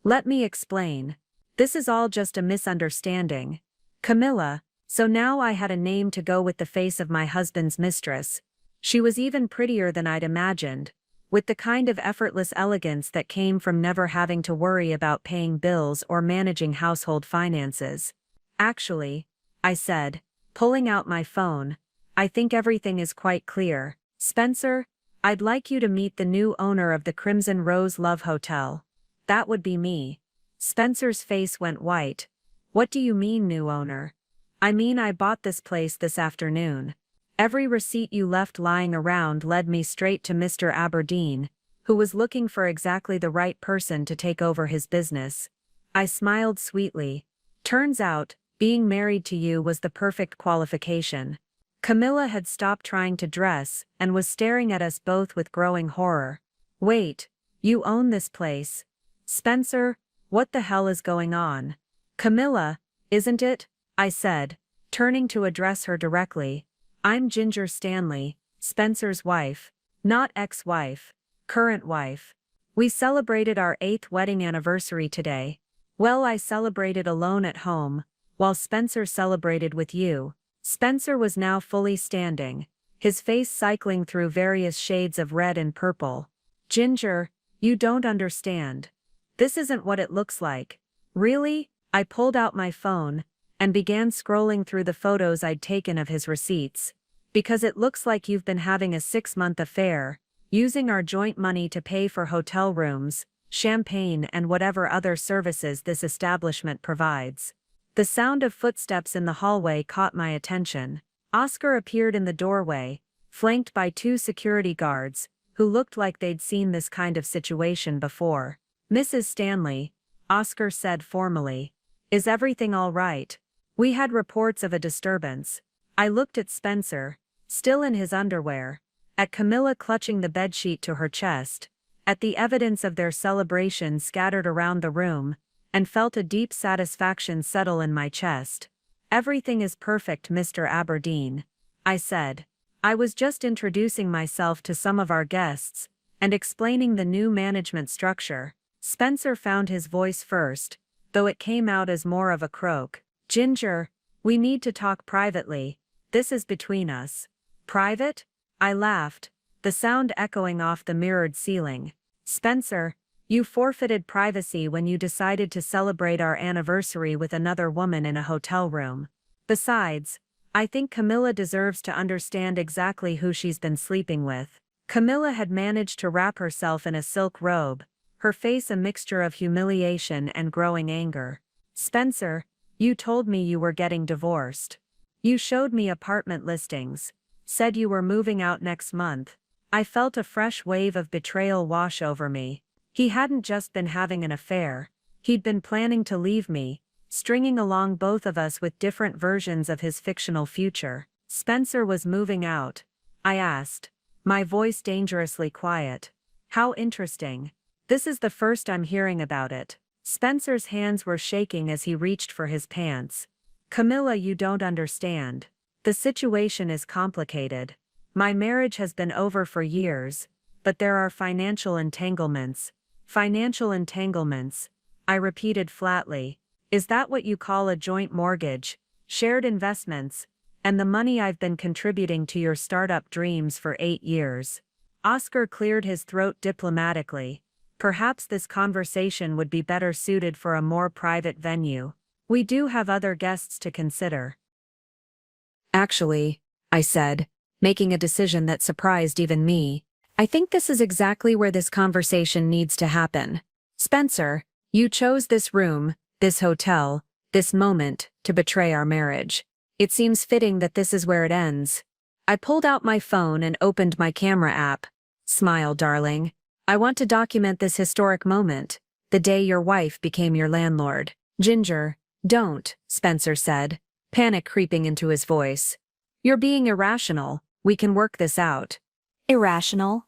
"Let me explain. This is all just a misunderstanding. Camilla." So now I had a name to go with the face of my husband's mistress. She was even prettier than I'd imagined, with the kind of effortless elegance that came from never having to worry about paying bills or managing household finances. "Actually," I said, pulling out my phone, "I think everything is quite clear. Spencer, I'd like you to meet the new owner of the Crimson Rose Love Hotel." "That would be me." Spencer's face went white. "What do you mean, new owner?" "I mean, I bought this place this afternoon. Every receipt you left lying around led me straight to Mr. Aberdeen, who was looking for exactly the right person to take over his business." I smiled sweetly. "Turns out, being married to you was the perfect qualification." Camilla had stopped trying to dress and was staring at us both with growing horror. "Wait, you own this place? Spencer, what the hell is going on?" "Camilla, isn't it?" I said, turning to address her directly. "I'm Ginger Stanley, Spencer's wife. Not ex-wife, current wife. We celebrated our 8th wedding anniversary today. Well, I celebrated alone at home, while Spencer celebrated with you." Spencer was now fully standing, his face cycling through various shades of red and purple. "Ginger, you don't understand. This isn't what it looks like." "Really?" I pulled out my phone, and began scrolling through the photos I'd taken of his receipts. Because it looks like you've been having a 6-month affair, using our joint money to pay for hotel rooms, champagne and whatever other services this establishment provides. The sound of footsteps in the hallway caught my attention. Oscar appeared in the doorway, flanked by 2 security guards, who looked like they'd seen this kind of situation before. "Mrs. Stanley," Oscar said formally, "is everything all right? We had reports of a disturbance." I looked at Spencer, still in his underwear, at Camilla clutching the bedsheet to her chest, at the evidence of their celebration scattered around the room, and felt a deep satisfaction settle in my chest. "Everything is perfect, Mr. Aberdeen," I said. I was just introducing myself to some of our guests, and explaining the new management structure. Spencer found his voice first, though it came out as more of a croak. "Ginger, we need to talk privately. This is between us." "Private?" I laughed, the sound echoing off the mirrored ceiling. "Spencer, you forfeited privacy when you decided to celebrate our anniversary with another woman in a hotel room. Besides, I think Camilla deserves to understand exactly who she's been sleeping with." Camilla had managed to wrap herself in a silk robe, her face a mixture of humiliation and growing anger. "Spencer, you told me you were getting divorced. You showed me apartment listings, said you were moving out next month." I felt a fresh wave of betrayal wash over me. He hadn't just been having an affair, he'd been planning to leave me, stringing along both of us with different versions of his fictional future. "Spencer was moving out?" I asked, my voice dangerously quiet. "How interesting. This is the first I'm hearing about it." Spencer's hands were shaking as he reached for his pants. "Camilla, you don't understand. The situation is complicated. My marriage has been over for years, but there are financial entanglements." "Financial entanglements," I repeated flatly. "Is that what you call a joint mortgage, shared investments, and the money I've been contributing to your startup dreams for 8 years?" Oscar cleared his throat diplomatically. "Perhaps this conversation would be better suited for a more private venue. We do have other guests to consider." "Actually," I said, making a decision that surprised even me, "I think this is exactly where this conversation needs to happen. Spencer, you chose this room, this hotel, this moment, to betray our marriage. It seems fitting that this is where it ends." I pulled out my phone and opened my camera app. "Smile, darling. I want to document this historic moment, the day your wife became your landlord." "Ginger, don't," Spencer said, panic creeping into his voice. "You're being irrational. We can work this out." "Irrational?"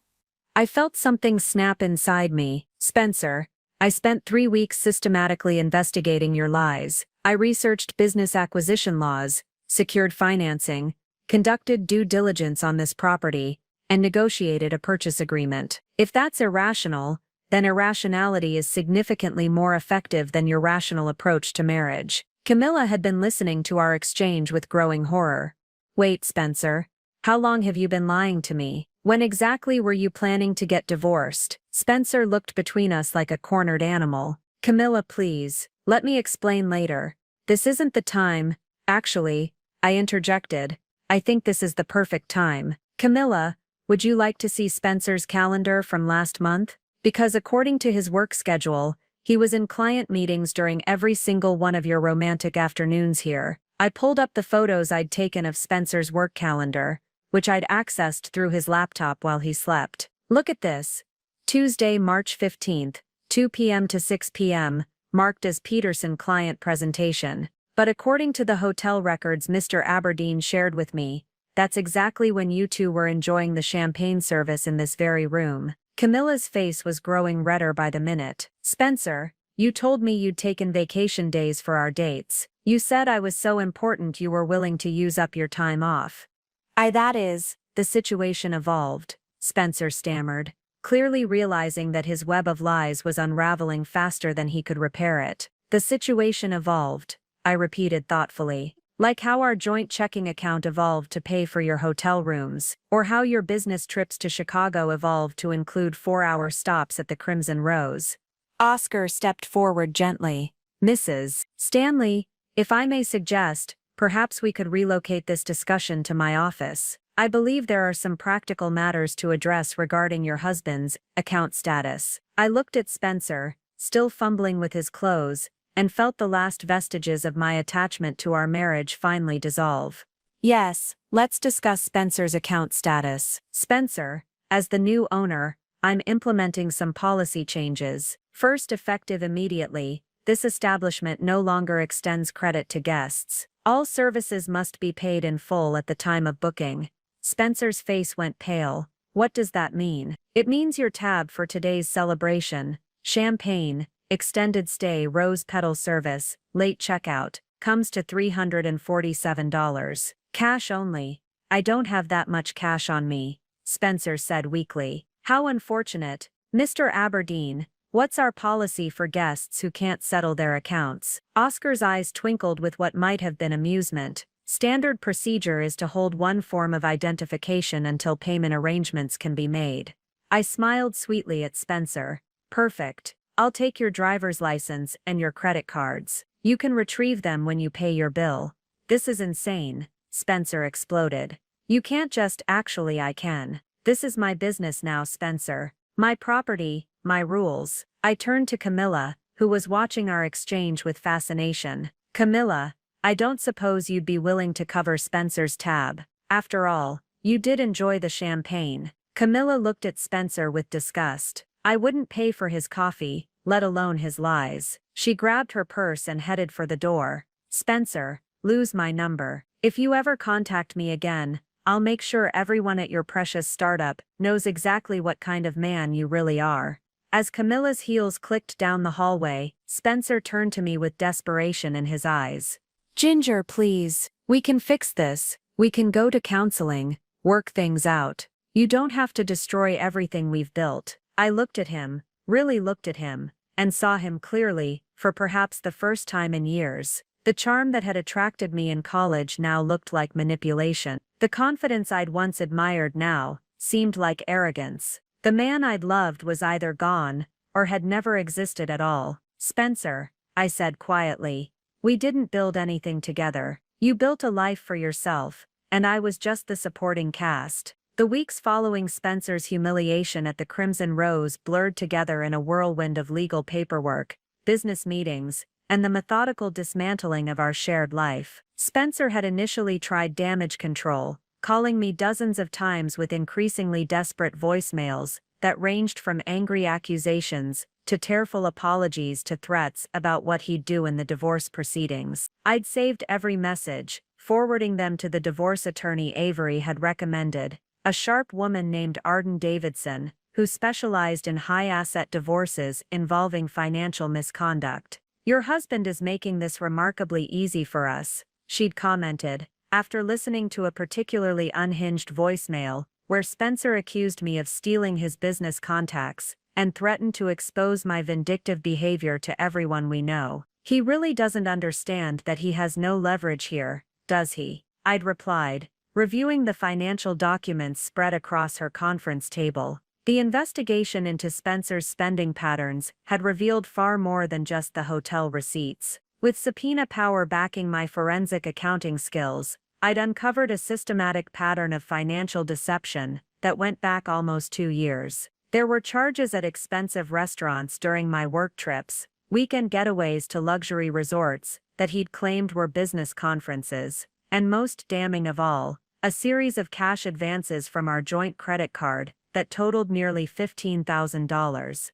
I felt something snap inside me. "Spencer, I spent 3 weeks systematically investigating your lies. I researched business acquisition laws, secured financing, conducted due diligence on this property, and negotiated a purchase agreement. If that's irrational, then irrationality is significantly more effective than your rational approach to marriage." Camilla had been listening to our exchange with growing horror. "Wait, Spencer. How long have you been lying to me? When exactly were you planning to get divorced?" Spencer looked between us like a cornered animal. "Camilla, please, let me explain later. This isn't the time." "Actually," I interjected, "I think this is the perfect time. Camilla, would you like to see Spencer's calendar from last month?" Because according to his work schedule, he was in client meetings during every single one of your romantic afternoons here. I pulled up the photos I'd taken of Spencer's work calendar, which I'd accessed through his laptop while he slept. "Look at this. Tuesday, March 15th, 2 p.m. to 6 p.m., marked as Peterson client presentation. But according to the hotel records Mr. Aberdeen shared with me, that's exactly when you two were enjoying the champagne service in this very room." Camilla's face was growing redder by the minute. "Spencer, you told me you'd taken vacation days for our dates. You said I was so important you were willing to use up your time off." That is, the situation evolved," Spencer stammered, clearly realizing that his web of lies was unraveling faster than he could repair it. "The situation evolved," I repeated thoughtfully. "Like how our joint checking account evolved to pay for your hotel rooms, or how your business trips to Chicago evolved to include 4-hour stops at the Crimson Rose." Oscar stepped forward gently. "Mrs. Stanley, If I may suggest, perhaps we could relocate this discussion to my office. I believe there are some practical matters to address regarding your husband's account status. I looked at Spencer, still fumbling with his clothes, and felt the last vestiges of my attachment to our marriage finally dissolve. Yes, let's discuss Spencer's account status. Spencer, as the new owner, I'm implementing some policy changes. First, effective immediately, this establishment no longer extends credit to guests. All services must be paid in full at the time of booking. Spencer's face went pale. What does that mean? It means your tab for today's celebration, champagne, extended stay rose petal service, late checkout, comes to $347. Cash only. I don't have that much cash on me, Spencer said weakly. How unfortunate. Mr. Aberdeen, what's our policy for guests who can't settle their accounts? Oscar's eyes twinkled with what might have been amusement. Standard procedure is to hold one form of identification until payment arrangements can be made. I smiled sweetly at Spencer. Perfect. I'll take your driver's license and your credit cards. You can retrieve them when you pay your bill. This is insane, Spencer exploded. You can't just actually I can. This is my business now, Spencer. My property, my rules. I turned to Camilla, who was watching our exchange with fascination. Camilla, I don't suppose you'd be willing to cover Spencer's tab. After all, you did enjoy the champagne. Camilla looked at Spencer with disgust. I wouldn't pay for his coffee, let alone his lies. She grabbed her purse and headed for the door. Spencer, lose my number. If you ever contact me again, I'll make sure everyone at your precious startup knows exactly what kind of man you really are. As Camilla's heels clicked down the hallway, Spencer turned to me with desperation in his eyes. Ginger, please. We can fix this. We can go to counseling, work things out. You don't have to destroy everything we've built. I looked at him, really looked at him, and saw him clearly, for perhaps the first time in years. The charm that had attracted me in college now looked like manipulation. The confidence I'd once admired now seemed like arrogance. The man I'd loved was either gone, or had never existed at all. Spencer, I said quietly, we didn't build anything together. You built a life for yourself, and I was just the supporting cast. The weeks following Spencer's humiliation at the Crimson Rose blurred together in a whirlwind of legal paperwork, business meetings, and the methodical dismantling of our shared life. Spencer had initially tried damage control, calling me dozens of times with increasingly desperate voicemails that ranged from angry accusations to tearful apologies to threats about what he'd do in the divorce proceedings. I'd saved every message, forwarding them to the divorce attorney Avery had recommended, a sharp woman named Arden Davidson, who specialized in high-asset divorces involving financial misconduct. Your husband is making this remarkably easy for us, she'd commented, after listening to a particularly unhinged voicemail, where Spencer accused me of stealing his business contacts, and threatened to expose my vindictive behavior to everyone we know. He really doesn't understand that he has no leverage here, does he? I'd replied, reviewing the financial documents spread across her conference table. The investigation into Spencer's spending patterns had revealed far more than just the hotel receipts. With subpoena power backing my forensic accounting skills, I'd uncovered a systematic pattern of financial deception that went back almost 2 years. There were charges at expensive restaurants during my work trips, weekend getaways to luxury resorts that he'd claimed were business conferences, and most damning of all, a series of cash advances from our joint credit card that totaled nearly $15,000.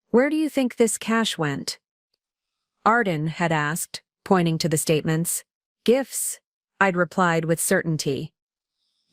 Where do you think this cash went? Arden had asked, pointing to the statements. Gifts, I'd replied with certainty.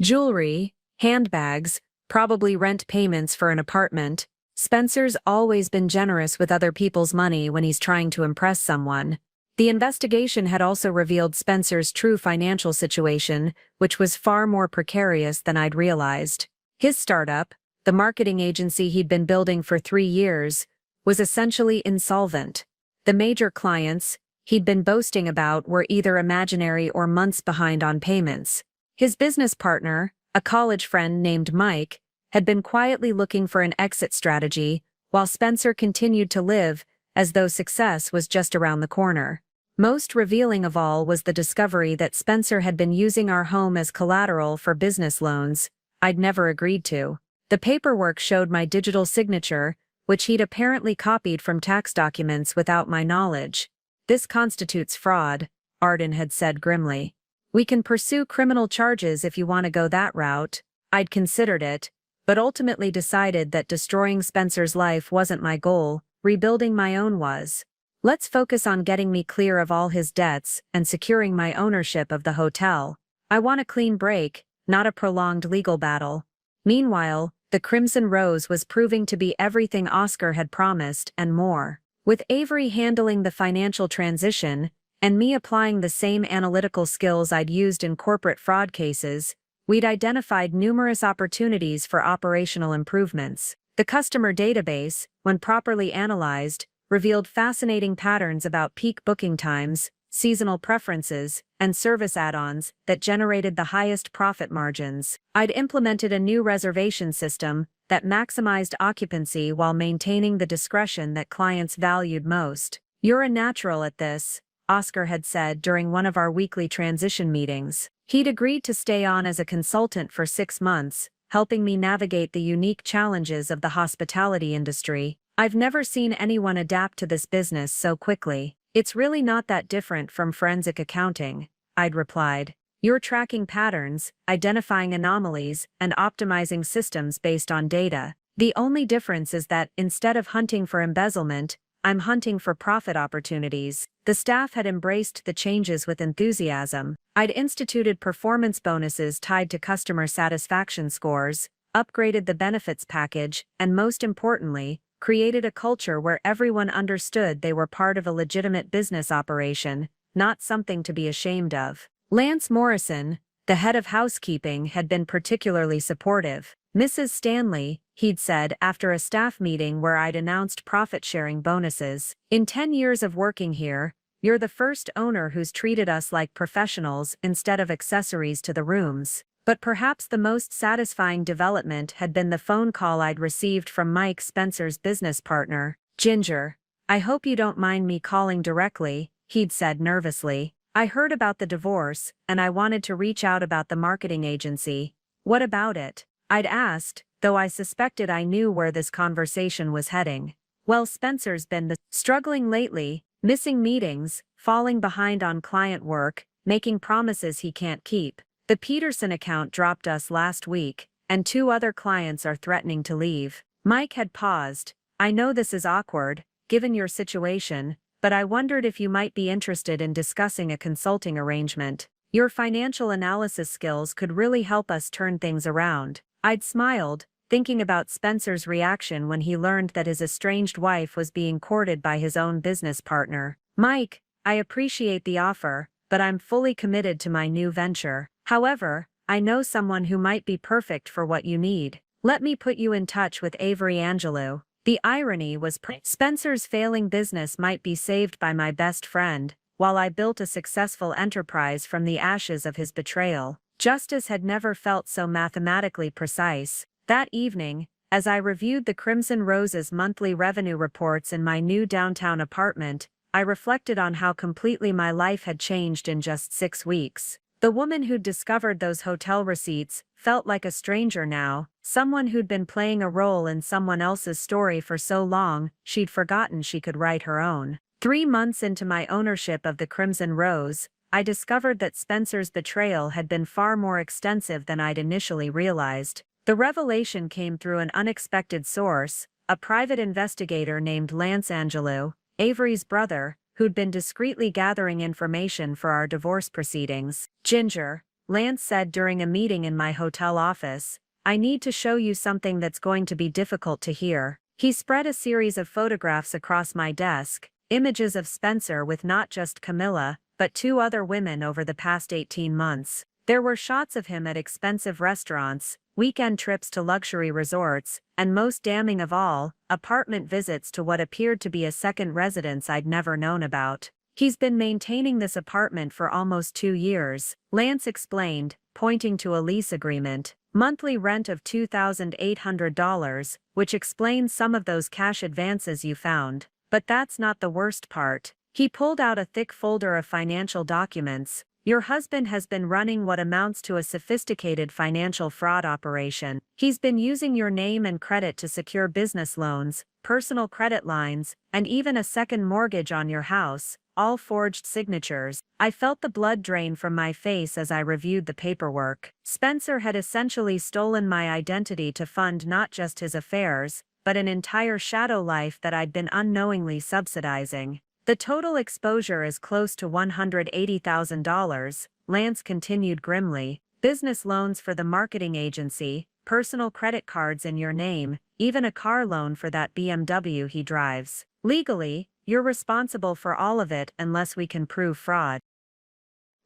Jewelry, handbags, probably rent payments for an apartment. Spencer's always been generous with other people's money when he's trying to impress someone. The investigation had also revealed Spencer's true financial situation, which was far more precarious than I'd realized. His startup, the marketing agency he'd been building for 3 years, was essentially insolvent. The major clients he'd been boasting about were either imaginary or months behind on payments. His business partner, a college friend named Mike, had been quietly looking for an exit strategy, while Spencer continued to live as though success was just around the corner. Most revealing of all was the discovery that Spencer had been using our home as collateral for business loans I'd never agreed to. The paperwork showed my digital signature, which he'd apparently copied from tax documents without my knowledge. This constitutes fraud, Arden had said grimly. We can pursue criminal charges if you want to go that route. I'd considered it, but ultimately decided that destroying Spencer's life wasn't my goal, rebuilding my own was. Let's focus on getting me clear of all his debts and securing my ownership of the hotel. I want a clean break, not a prolonged legal battle. Meanwhile, the Crimson Rose was proving to be everything Oscar had promised and more. With Avery handling the financial transition, and me applying the same analytical skills I'd used in corporate fraud cases, we'd identified numerous opportunities for operational improvements. The customer database, when properly analyzed, revealed fascinating patterns about peak booking times, seasonal preferences, and service add-ons that generated the highest profit margins. I'd implemented a new reservation system that maximized occupancy while maintaining the discretion that clients valued most. "You're a natural at this," Oscar had said during one of our weekly transition meetings. He'd agreed to stay on as a consultant for 6 months, helping me navigate the unique challenges of the hospitality industry. "I've never seen anyone adapt to this business so quickly. It's really not that different from forensic accounting," I'd replied. "You're tracking patterns, identifying anomalies, and optimizing systems based on data. The only difference is that instead of hunting for embezzlement, I'm hunting for profit opportunities." The staff had embraced the changes with enthusiasm. I'd instituted performance bonuses tied to customer satisfaction scores, upgraded the benefits package, and most importantly, created a culture where everyone understood they were part of a legitimate business operation, not something to be ashamed of. Lance Morrison, the head of housekeeping, had been particularly supportive. "Mrs. Stanley," he'd said after a staff meeting where I'd announced profit-sharing bonuses, "in 10 years of working here, you're the first owner who's treated us like professionals instead of accessories to the rooms." But perhaps the most satisfying development had been the phone call I'd received from Mike, Spencer's business partner. "Ginger, I hope you don't mind me calling directly," he'd said nervously. "I heard about the divorce, and I wanted to reach out about the marketing agency." "What about it?" I'd asked, though I suspected I knew where this conversation was heading. "Well, Spencer's been struggling lately, missing meetings, falling behind on client work, making promises he can't keep. The Peterson account dropped us last week, and 2 other clients are threatening to leave." Mike had paused. "I know this is awkward, given your situation, but I wondered if you might be interested in discussing a consulting arrangement. Your financial analysis skills could really help us turn things around." I'd smiled, thinking about Spencer's reaction when he learned that his estranged wife was being courted by his own business partner. "Mike, I appreciate the offer, but I'm fully committed to my new venture. However, I know someone who might be perfect for what you need. Let me put you in touch with Avery Angelou." The irony was Spencer's failing business might be saved by my best friend, while I built a successful enterprise from the ashes of his betrayal. Justice had never felt so mathematically precise. That evening, as I reviewed the Crimson Rose's monthly revenue reports in my new downtown apartment, I reflected on how completely my life had changed in just 6 weeks. The woman who'd discovered those hotel receipts felt like a stranger now, someone who'd been playing a role in someone else's story for so long, she'd forgotten she could write her own. 3 months into my ownership of the Crimson Rose, I discovered that Spencer's betrayal had been far more extensive than I'd initially realized. The revelation came through an unexpected source, a private investigator named Lance Angelou, Avery's brother, who'd been discreetly gathering information for our divorce proceedings. "Ginger," Lance said during a meeting in my hotel office, "I need to show you something that's going to be difficult to hear." He spread a series of photographs across my desk, images of Spencer with not just Camilla, but 2 other women over the past 18 months. There were shots of him at expensive restaurants, weekend trips to luxury resorts, and most damning of all, apartment visits to what appeared to be a second residence I'd never known about. "He's been maintaining this apartment for almost 2 years, Lance explained, pointing to a lease agreement. "Monthly rent of $2,800, which explains some of those cash advances you found. But that's not the worst part. He pulled out a thick folder of financial documents. Your husband has been running what amounts to a sophisticated financial fraud operation. He's been using your name and credit to secure business loans, personal credit lines, and even a second mortgage on your house, all forged signatures. I felt the blood drain from my face as I reviewed the paperwork. Spencer had essentially stolen my identity to fund not just his affairs, but an entire shadow life that I'd been unknowingly subsidizing. The total exposure is close to $180,000, Lance continued grimly. Business loans for the marketing agency, personal credit cards in your name, even a car loan for that BMW he drives. Legally, you're responsible for all of it unless we can prove fraud.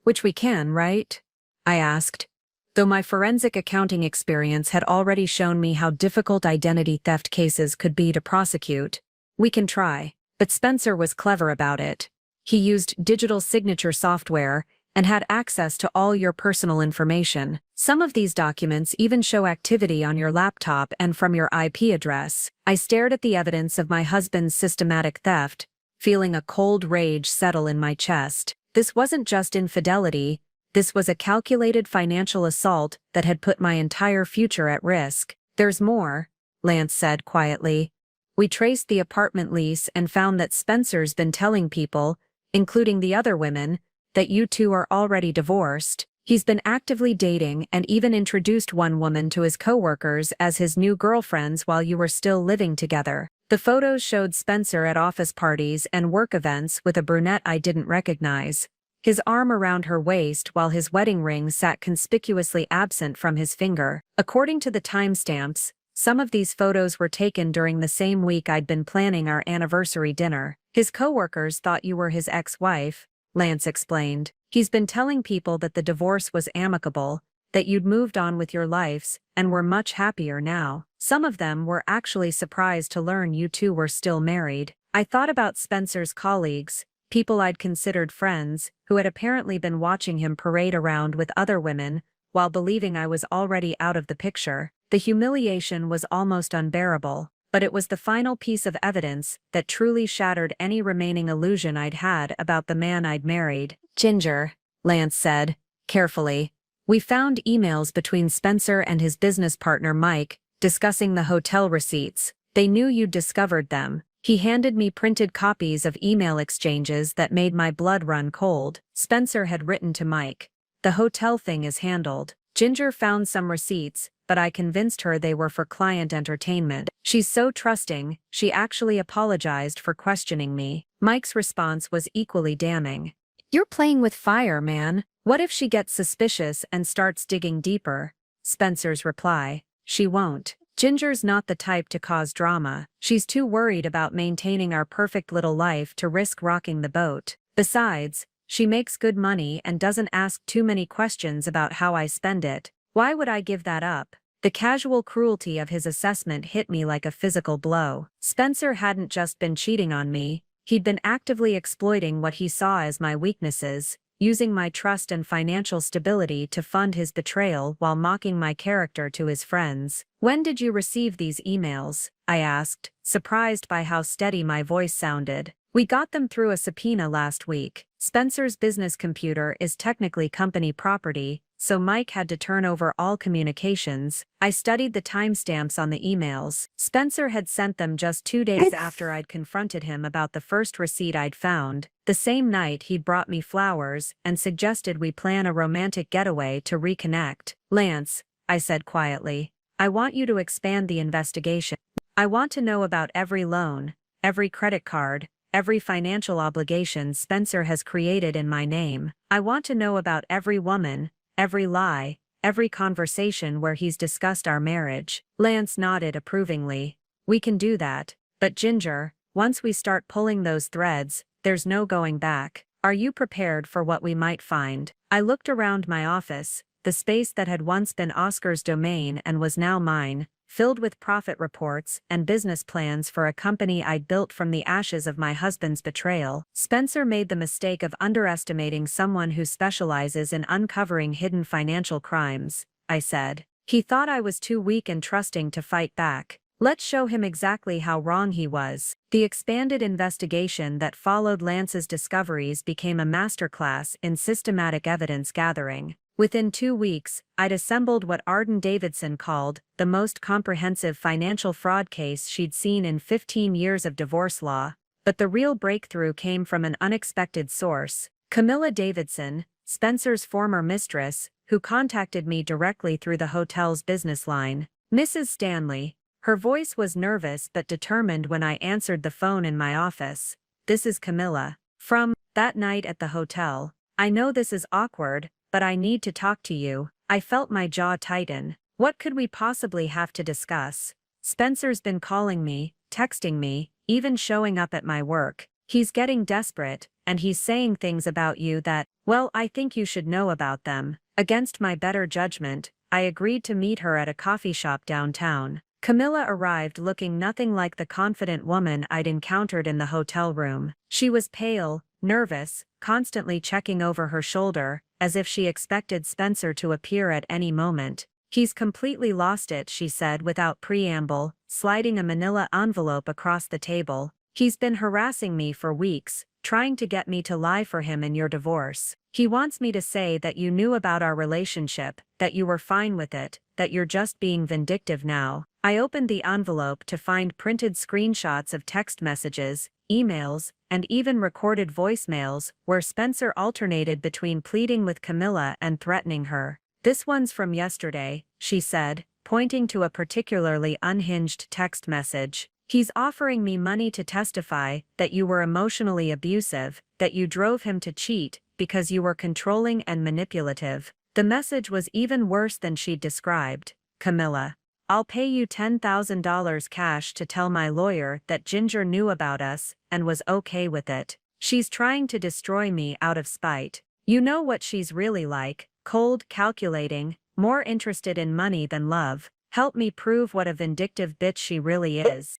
Which we can, right? I asked. Though my forensic accounting experience had already shown me how difficult identity theft cases could be to prosecute. We can try. But Spencer was clever about it. He used digital signature software and had access to all your personal information. Some of these documents even show activity on your laptop and from your IP address. I stared at the evidence of my husband's systematic theft, feeling a cold rage settle in my chest. This wasn't just infidelity, this was a calculated financial assault that had put my entire future at risk. There's more, Lance said quietly. We traced the apartment lease and found that Spencer's been telling people, including the other women, that you two are already divorced. He's been actively dating and even introduced one woman to his coworkers as his new girlfriends while you were still living together. The photos showed Spencer at office parties and work events with a brunette I didn't recognize, his arm around her waist while his wedding ring sat conspicuously absent from his finger. According to the timestamps, some of these photos were taken during the same week I'd been planning our anniversary dinner. His coworkers thought you were his ex-wife, Lance explained. He's been telling people that the divorce was amicable, that you'd moved on with your lives, and were much happier now. Some of them were actually surprised to learn you two were still married. I thought about Spencer's colleagues, people I'd considered friends, who had apparently been watching him parade around with other women, while believing I was already out of the picture. The humiliation was almost unbearable, but it was the final piece of evidence that truly shattered any remaining illusion I'd had about the man I'd married. Ginger, Lance said, carefully. We found emails between Spencer and his business partner Mike, discussing the hotel receipts. They knew you'd discovered them. He handed me printed copies of email exchanges that made my blood run cold. Spencer had written to Mike. The hotel thing is handled. Ginger found some receipts, but I convinced her they were for client entertainment. She's so trusting, she actually apologized for questioning me. Mike's response was equally damning. You're playing with fire, man. What if she gets suspicious and starts digging deeper? Spencer's reply. She won't. Ginger's not the type to cause drama. She's too worried about maintaining our perfect little life to risk rocking the boat. Besides, she makes good money and doesn't ask too many questions about how I spend it. Why would I give that up? The casual cruelty of his assessment hit me like a physical blow. Spencer hadn't just been cheating on me, he'd been actively exploiting what he saw as my weaknesses, using my trust and financial stability to fund his betrayal while mocking my character to his friends. When did you receive these emails? I asked, surprised by how steady my voice sounded. We got them through a subpoena last week. Spencer's business computer is technically company property, so Mike had to turn over all communications. I studied the timestamps on the emails. Spencer had sent them just 2 days after I'd confronted him about the first receipt I'd found. The same night he'd brought me flowers and suggested we plan a romantic getaway to reconnect. Lance, I said quietly, I want you to expand the investigation. I want to know about every loan, every credit card, every financial obligation Spencer has created in my name. I want to know about every woman, every lie, every conversation where he's discussed our marriage. Lance nodded approvingly. We can do that. But Ginger, once we start pulling those threads, there's no going back. Are you prepared for what we might find? I looked around my office, the space that had once been Oscar's domain and was now mine, filled with profit reports and business plans for a company I'd built from the ashes of my husband's betrayal. Spencer made the mistake of underestimating someone who specializes in uncovering hidden financial crimes, I said. He thought I was too weak and trusting to fight back. Let's show him exactly how wrong he was. The expanded investigation that followed Lance's discoveries became a masterclass in systematic evidence gathering. Within 2 weeks, I'd assembled what Arden Davidson called the most comprehensive financial fraud case she'd seen in 15 years of divorce law. But the real breakthrough came from an unexpected source. Camilla Davidson, Spencer's former mistress, who contacted me directly through the hotel's business line. Mrs. Stanley. Her voice was nervous but determined when I answered the phone in my office. This is Camilla. From that night at the hotel. I know this is awkward, but I need to talk to you. I felt my jaw tighten. What could we possibly have to discuss? Spencer's been calling me, texting me, even showing up at my work. He's getting desperate, and he's saying things about you that, well, I think you should know about them. Against my better judgment, I agreed to meet her at a coffee shop downtown. Camilla arrived looking nothing like the confident woman I'd encountered in the hotel room. She was pale, nervous, constantly checking over her shoulder, as if she expected Spencer to appear at any moment. He's completely lost it, she said without preamble, sliding a manila envelope across the table. He's been harassing me for weeks, trying to get me to lie for him in your divorce. He wants me to say that you knew about our relationship, that you were fine with it, that you're just being vindictive now. I opened the envelope to find printed screenshots of text messages, emails, and even recorded voicemails, where Spencer alternated between pleading with Camilla and threatening her. This one's from yesterday, she said, pointing to a particularly unhinged text message. He's offering me money to testify that you were emotionally abusive, that you drove him to cheat, because you were controlling and manipulative. The message was even worse than she'd described. Camilla. I'll pay you $10,000 cash to tell my lawyer that Ginger knew about us and was okay with it. She's trying to destroy me out of spite. You know what she's really like, cold, calculating, more interested in money than love. Help me prove what a vindictive bitch she really is.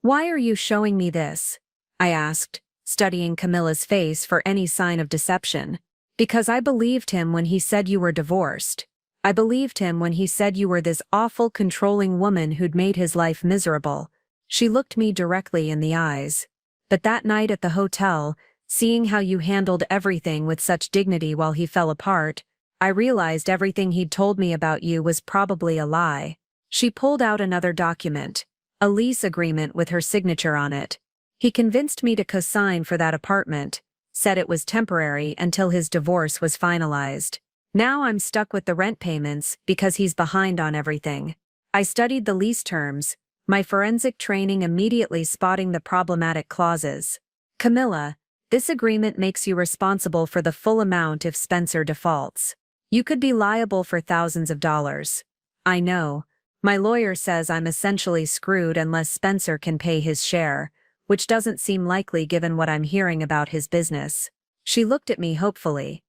Why are you showing me this? I asked, studying Camilla's face for any sign of deception. Because I believed him when he said you were divorced. I believed him when he said you were this awful, controlling woman who'd made his life miserable. She looked me directly in the eyes. But that night at the hotel, seeing how you handled everything with such dignity while he fell apart, I realized everything he'd told me about you was probably a lie. She pulled out another document, a lease agreement with her signature on it. He convinced me to co-sign for that apartment, said it was temporary until his divorce was finalized. Now I'm stuck with the rent payments because he's behind on everything. I studied the lease terms, my forensic training immediately spotting the problematic clauses. Camilla, this agreement makes you responsible for the full amount if Spencer defaults. You could be liable for thousands of dollars. I know. My lawyer says I'm essentially screwed unless Spencer can pay his share, which doesn't seem likely given what I'm hearing about his business. She looked at me hopefully.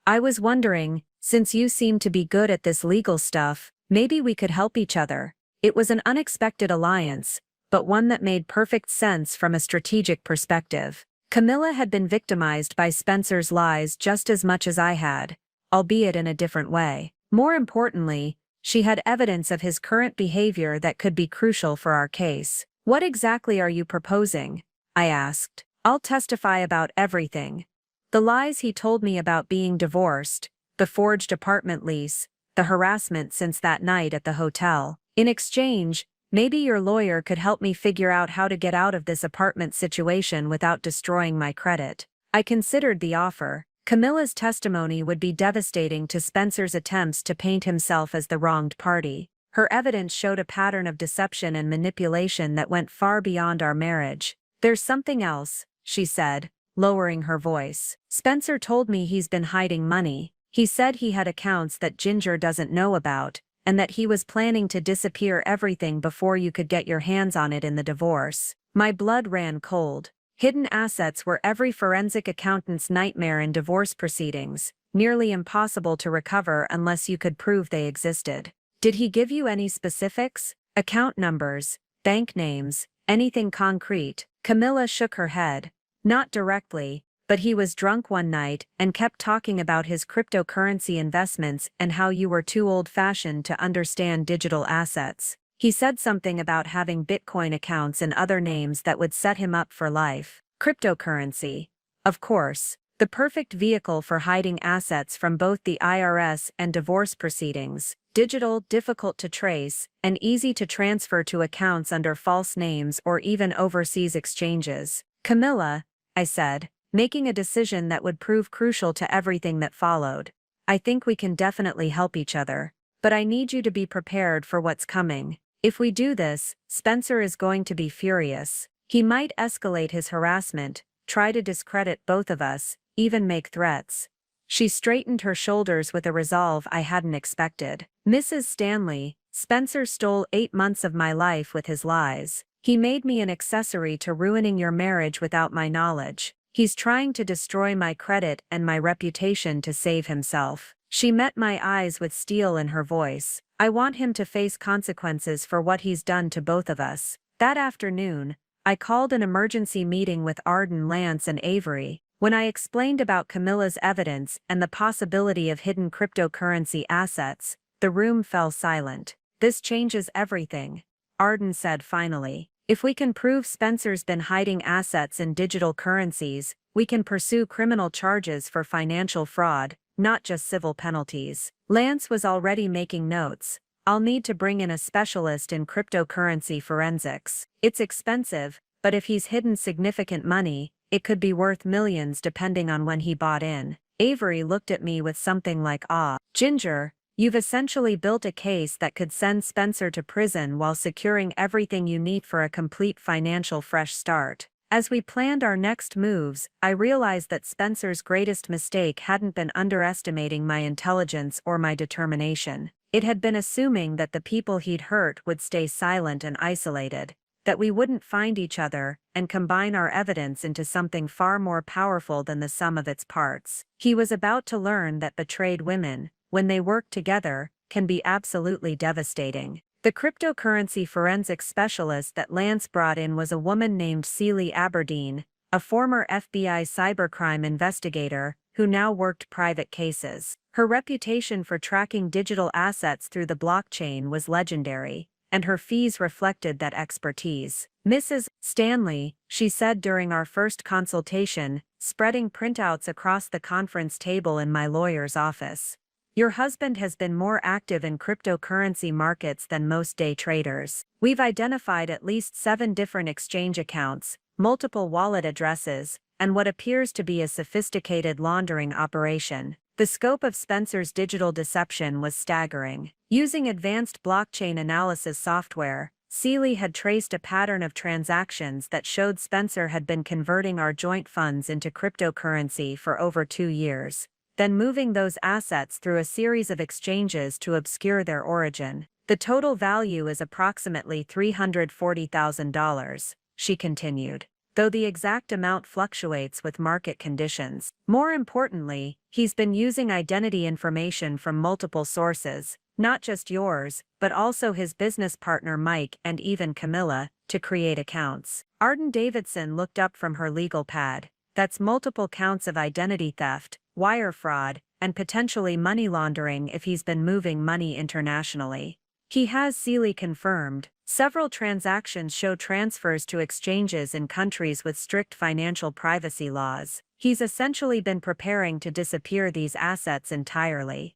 I was wondering, since you seem to be good at this legal stuff, maybe we could help each other. It was an unexpected alliance, but one that made perfect sense from a strategic perspective. Camilla had been victimized by Spencer's lies just as much as I had, albeit in a different way. More importantly, she had evidence of his current behavior that could be crucial for our case. What exactly are you proposing? I asked. I'll testify about everything. The lies he told me about being divorced, the forged apartment lease, the harassment since that night at the hotel. In exchange, maybe your lawyer could help me figure out how to get out of this apartment situation without destroying my credit. I considered the offer. Camilla's testimony would be devastating to Spencer's attempts to paint himself as the wronged party. Her evidence showed a pattern of deception and manipulation that went far beyond our marriage. There's something else, she said, lowering her voice. Spencer told me he's been hiding money. He said he had accounts that Ginger doesn't know about, and that he was planning to disappear everything before you could get your hands on it in the divorce. My blood ran cold. Hidden assets were every forensic accountant's nightmare in divorce proceedings, nearly impossible to recover unless you could prove they existed. Did he give you any specifics? Account numbers, bank names, anything concrete? Camilla shook her head. Not directly, but he was drunk one night and kept talking about his cryptocurrency investments and how you were too old-fashioned to understand digital assets. He said something about having Bitcoin accounts in other names that would set him up for life. Cryptocurrency. Of course. The perfect vehicle for hiding assets from both the IRS and divorce proceedings. Digital, difficult to trace, and easy to transfer to accounts under false names or even overseas exchanges. Camilla, I said, making a decision that would prove crucial to everything that followed. I think we can definitely help each other. But I need you to be prepared for what's coming. If we do this, Spencer is going to be furious. He might escalate his harassment, try to discredit both of us, even make threats. She straightened her shoulders with a resolve I hadn't expected. Mrs. Stanley, Spencer stole 8 months of my life with his lies. He made me an accessory to ruining your marriage without my knowledge. He's trying to destroy my credit and my reputation to save himself. She met my eyes with steel in her voice. I want him to face consequences for what he's done to both of us. That afternoon, I called an emergency meeting with Arden, Lance, and Avery. When I explained about Camilla's evidence and the possibility of hidden cryptocurrency assets, the room fell silent. This changes everything, Arden said finally. If we can prove Spencer's been hiding assets in digital currencies, we can pursue criminal charges for financial fraud, not just civil penalties. Lance was already making notes. I'll need to bring in a specialist in cryptocurrency forensics. It's expensive, but if he's hidden significant money, it could be worth millions depending on when he bought in. Avery looked at me with something like awe. Ginger, you've essentially built a case that could send Spencer to prison while securing everything you need for a complete financial fresh start. As we planned our next moves, I realized that Spencer's greatest mistake hadn't been underestimating my intelligence or my determination. It had been assuming that the people he'd hurt would stay silent and isolated, that we wouldn't find each other and combine our evidence into something far more powerful than the sum of its parts. He was about to learn that betrayed women, when they work together, can be absolutely devastating. The cryptocurrency forensics specialist that Lance brought in was a woman named Celie Aberdeen, a former FBI cybercrime investigator who now worked private cases. Her reputation for tracking digital assets through the blockchain was legendary, and her fees reflected that expertise. Mrs. Stanley, she said during our first consultation, spreading printouts across the conference table in my lawyer's office. Your husband has been more active in cryptocurrency markets than most day traders. We've identified at least 7 different exchange accounts, multiple wallet addresses, and what appears to be a sophisticated laundering operation. The scope of Spencer's digital deception was staggering. Using advanced blockchain analysis software, Celie had traced a pattern of transactions that showed Spencer had been converting our joint funds into cryptocurrency for over 2 years, then moving those assets through a series of exchanges to obscure their origin. The total value is approximately $340,000, she continued, though the exact amount fluctuates with market conditions. More importantly, he's been using identity information from multiple sources, not just yours, but also his business partner Mike and even Camilla, to create accounts. Arden Davidson looked up from her legal pad. That's multiple counts of identity theft, wire fraud, and potentially money laundering if he's been moving money internationally. He has, Celie confirmed. Several transactions show transfers to exchanges in countries with strict financial privacy laws. He's essentially been preparing to disappear these assets entirely.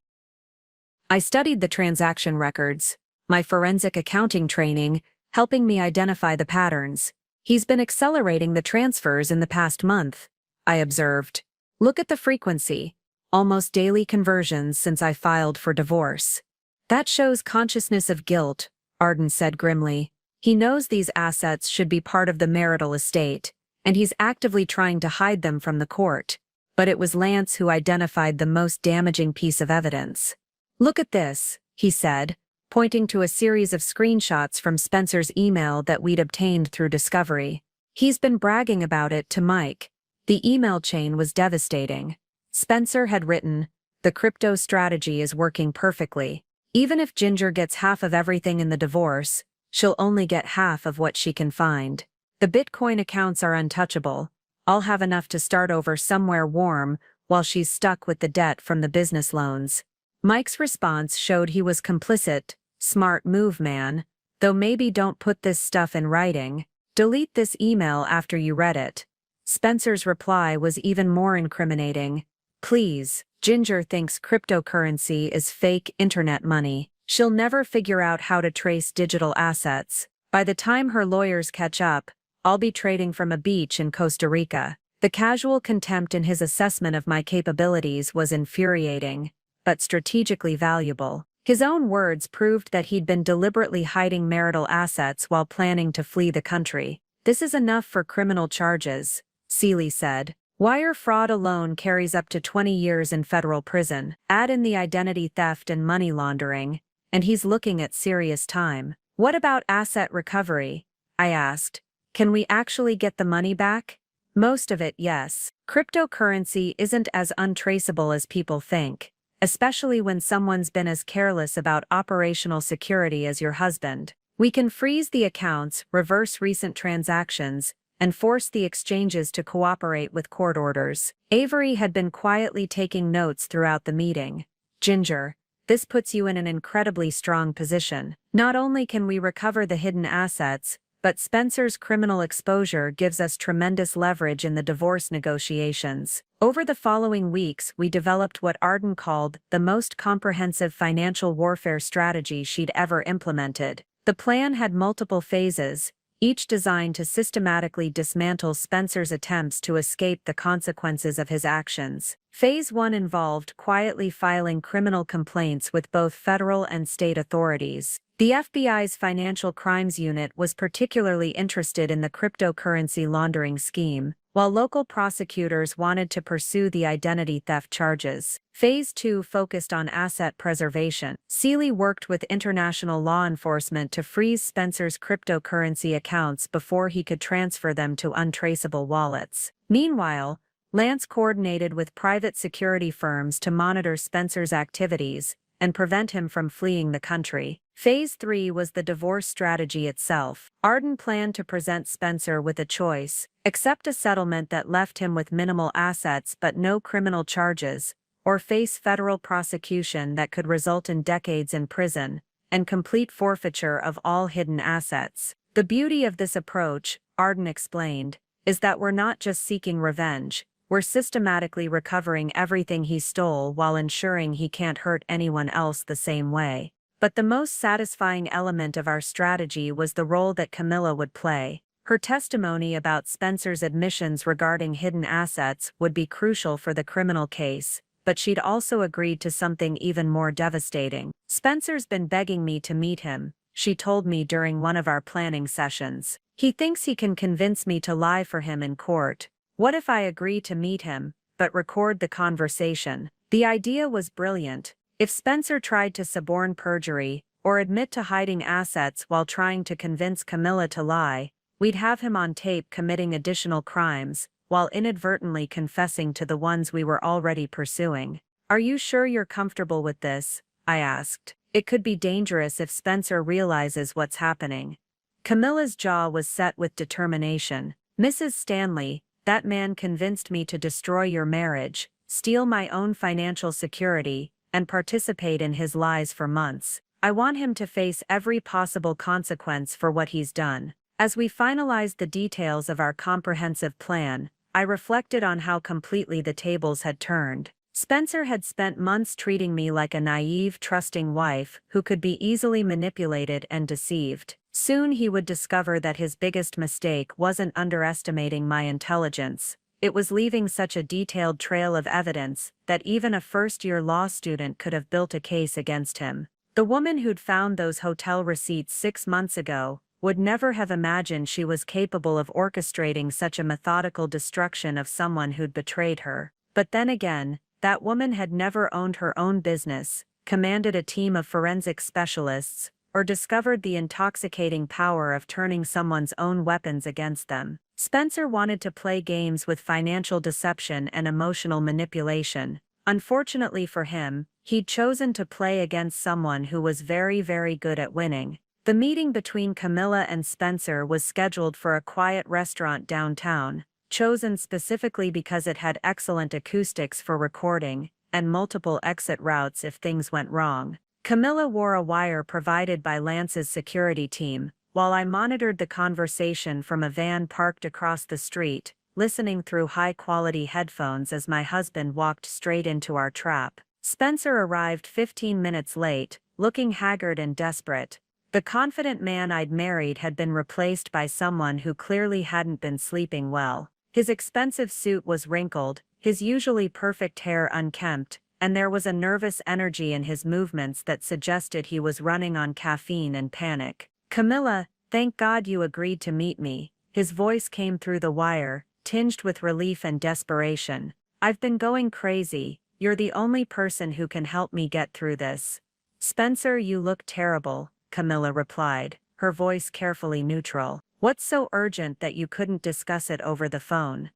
I studied the transaction records, my forensic accounting training, helping me identify the patterns. He's been accelerating the transfers in the past month, I observed. Look at the frequency. Almost daily conversions since I filed for divorce. That shows consciousness of guilt, Arden said grimly. He knows these assets should be part of the marital estate, and he's actively trying to hide them from the court. But it was Lance who identified the most damaging piece of evidence. Look at this, he said, pointing to a series of screenshots from Spencer's email that we'd obtained through Discovery. He's been bragging about it to Mike. The email chain was devastating. Spencer had written, "The crypto strategy is working perfectly. Even if Ginger gets half of everything in the divorce, she'll only get half of what she can find. The Bitcoin accounts are untouchable. I'll have enough to start over somewhere warm while she's stuck with the debt from the business loans." Mike's response showed he was complicit. Smart move, man. though maybe don't put this stuff in writing. Delete this email after you read it. Spencer's reply was even more incriminating. Please, Ginger thinks cryptocurrency is fake internet money. She'll never figure out how to trace digital assets. By the time her lawyers catch up, I'll be trading from a beach in Costa Rica. The casual contempt in his assessment of my capabilities was infuriating, but strategically valuable. His own words proved that he'd been deliberately hiding marital assets while planning to flee the country. This is enough for criminal charges, Seeley said. Wire fraud alone carries up to 20 years in federal prison. Add in the identity theft and money laundering, and he's looking at serious time. What about asset recovery? I asked. Can we actually get the money back? Most of it, yes. Cryptocurrency isn't as untraceable as people think, especially when someone's been as careless about operational security as your husband. We can freeze the accounts, reverse recent transactions, and force the exchanges to cooperate with court orders. Avery had been quietly taking notes throughout the meeting. Ginger, this puts you in an incredibly strong position. Not only can we recover the hidden assets, but Spencer's criminal exposure gives us tremendous leverage in the divorce negotiations. Over the following weeks, we developed what Arden called the most comprehensive financial warfare strategy she'd ever implemented. The plan had multiple phases, each designed to systematically dismantle Spencer's attempts to escape the consequences of his actions. Phase 1 involved quietly filing criminal complaints with both federal and state authorities. The FBI's Financial Crimes Unit was particularly interested in the cryptocurrency laundering scheme, while local prosecutors wanted to pursue the identity theft charges. Phase 2 focused on asset preservation. Seeley worked with international law enforcement to freeze Spencer's cryptocurrency accounts before he could transfer them to untraceable wallets. Meanwhile, Lance coordinated with private security firms to monitor Spencer's activities and prevent him from fleeing the country. Phase 3 was the divorce strategy itself. Arden planned to present Spencer with a choice: accept a settlement that left him with minimal assets but no criminal charges, or face federal prosecution that could result in decades in prison and complete forfeiture of all hidden assets. The beauty of this approach, Arden explained, is that we're not just seeking revenge, we're systematically recovering everything he stole while ensuring he can't hurt anyone else the same way. But the most satisfying element of our strategy was the role that Camilla would play. Her testimony about Spencer's admissions regarding hidden assets would be crucial for the criminal case, but she'd also agreed to something even more devastating. Spencer's been begging me to meet him, she told me during one of our planning sessions. He thinks he can convince me to lie for him in court. What if I agree to meet him, but record the conversation? The idea was brilliant. If Spencer tried to suborn perjury, or admit to hiding assets while trying to convince Camilla to lie, we'd have him on tape committing additional crimes, while inadvertently confessing to the ones we were already pursuing. Are you sure you're comfortable with this? I asked. It could be dangerous if Spencer realizes what's happening. Camilla's jaw was set with determination. Mrs. Stanley, that man convinced me to destroy your marriage, steal my own financial security, and participate in his lies for months. I want him to face every possible consequence for what he's done. As we finalized the details of our comprehensive plan, I reflected on how completely the tables had turned. Spencer had spent months treating me like a naive, trusting wife who could be easily manipulated and deceived. Soon he would discover that his biggest mistake wasn't underestimating my intelligence. It was leaving such a detailed trail of evidence that even a first-year law student could have built a case against him. The woman who'd found those hotel receipts 6 months ago would never have imagined she was capable of orchestrating such a methodical destruction of someone who'd betrayed her. But then again, that woman had never owned her own business, commanded a team of forensic specialists, or discovered the intoxicating power of turning someone's own weapons against them. Spencer wanted to play games with financial deception and emotional manipulation. Unfortunately for him, he'd chosen to play against someone who was very, very good at winning. The meeting between Camilla and Spencer was scheduled for a quiet restaurant downtown, chosen specifically because it had excellent acoustics for recording and multiple exit routes if things went wrong. Camilla wore a wire provided by Lance's security team, while I monitored the conversation from a van parked across the street, listening through high-quality headphones as my husband walked straight into our trap. Spencer arrived 15 minutes late, looking haggard and desperate. The confident man I'd married had been replaced by someone who clearly hadn't been sleeping well. His expensive suit was wrinkled, his usually perfect hair unkempt, and there was a nervous energy in his movements that suggested he was running on caffeine and panic. "Camilla, thank God you agreed to meet me." His voice came through the wire, tinged with relief and desperation. "I've been going crazy. You're the only person who can help me get through this." "Spencer, you look terrible," Camilla replied, her voice carefully neutral. "What's so urgent that you couldn't discuss it over the phone?"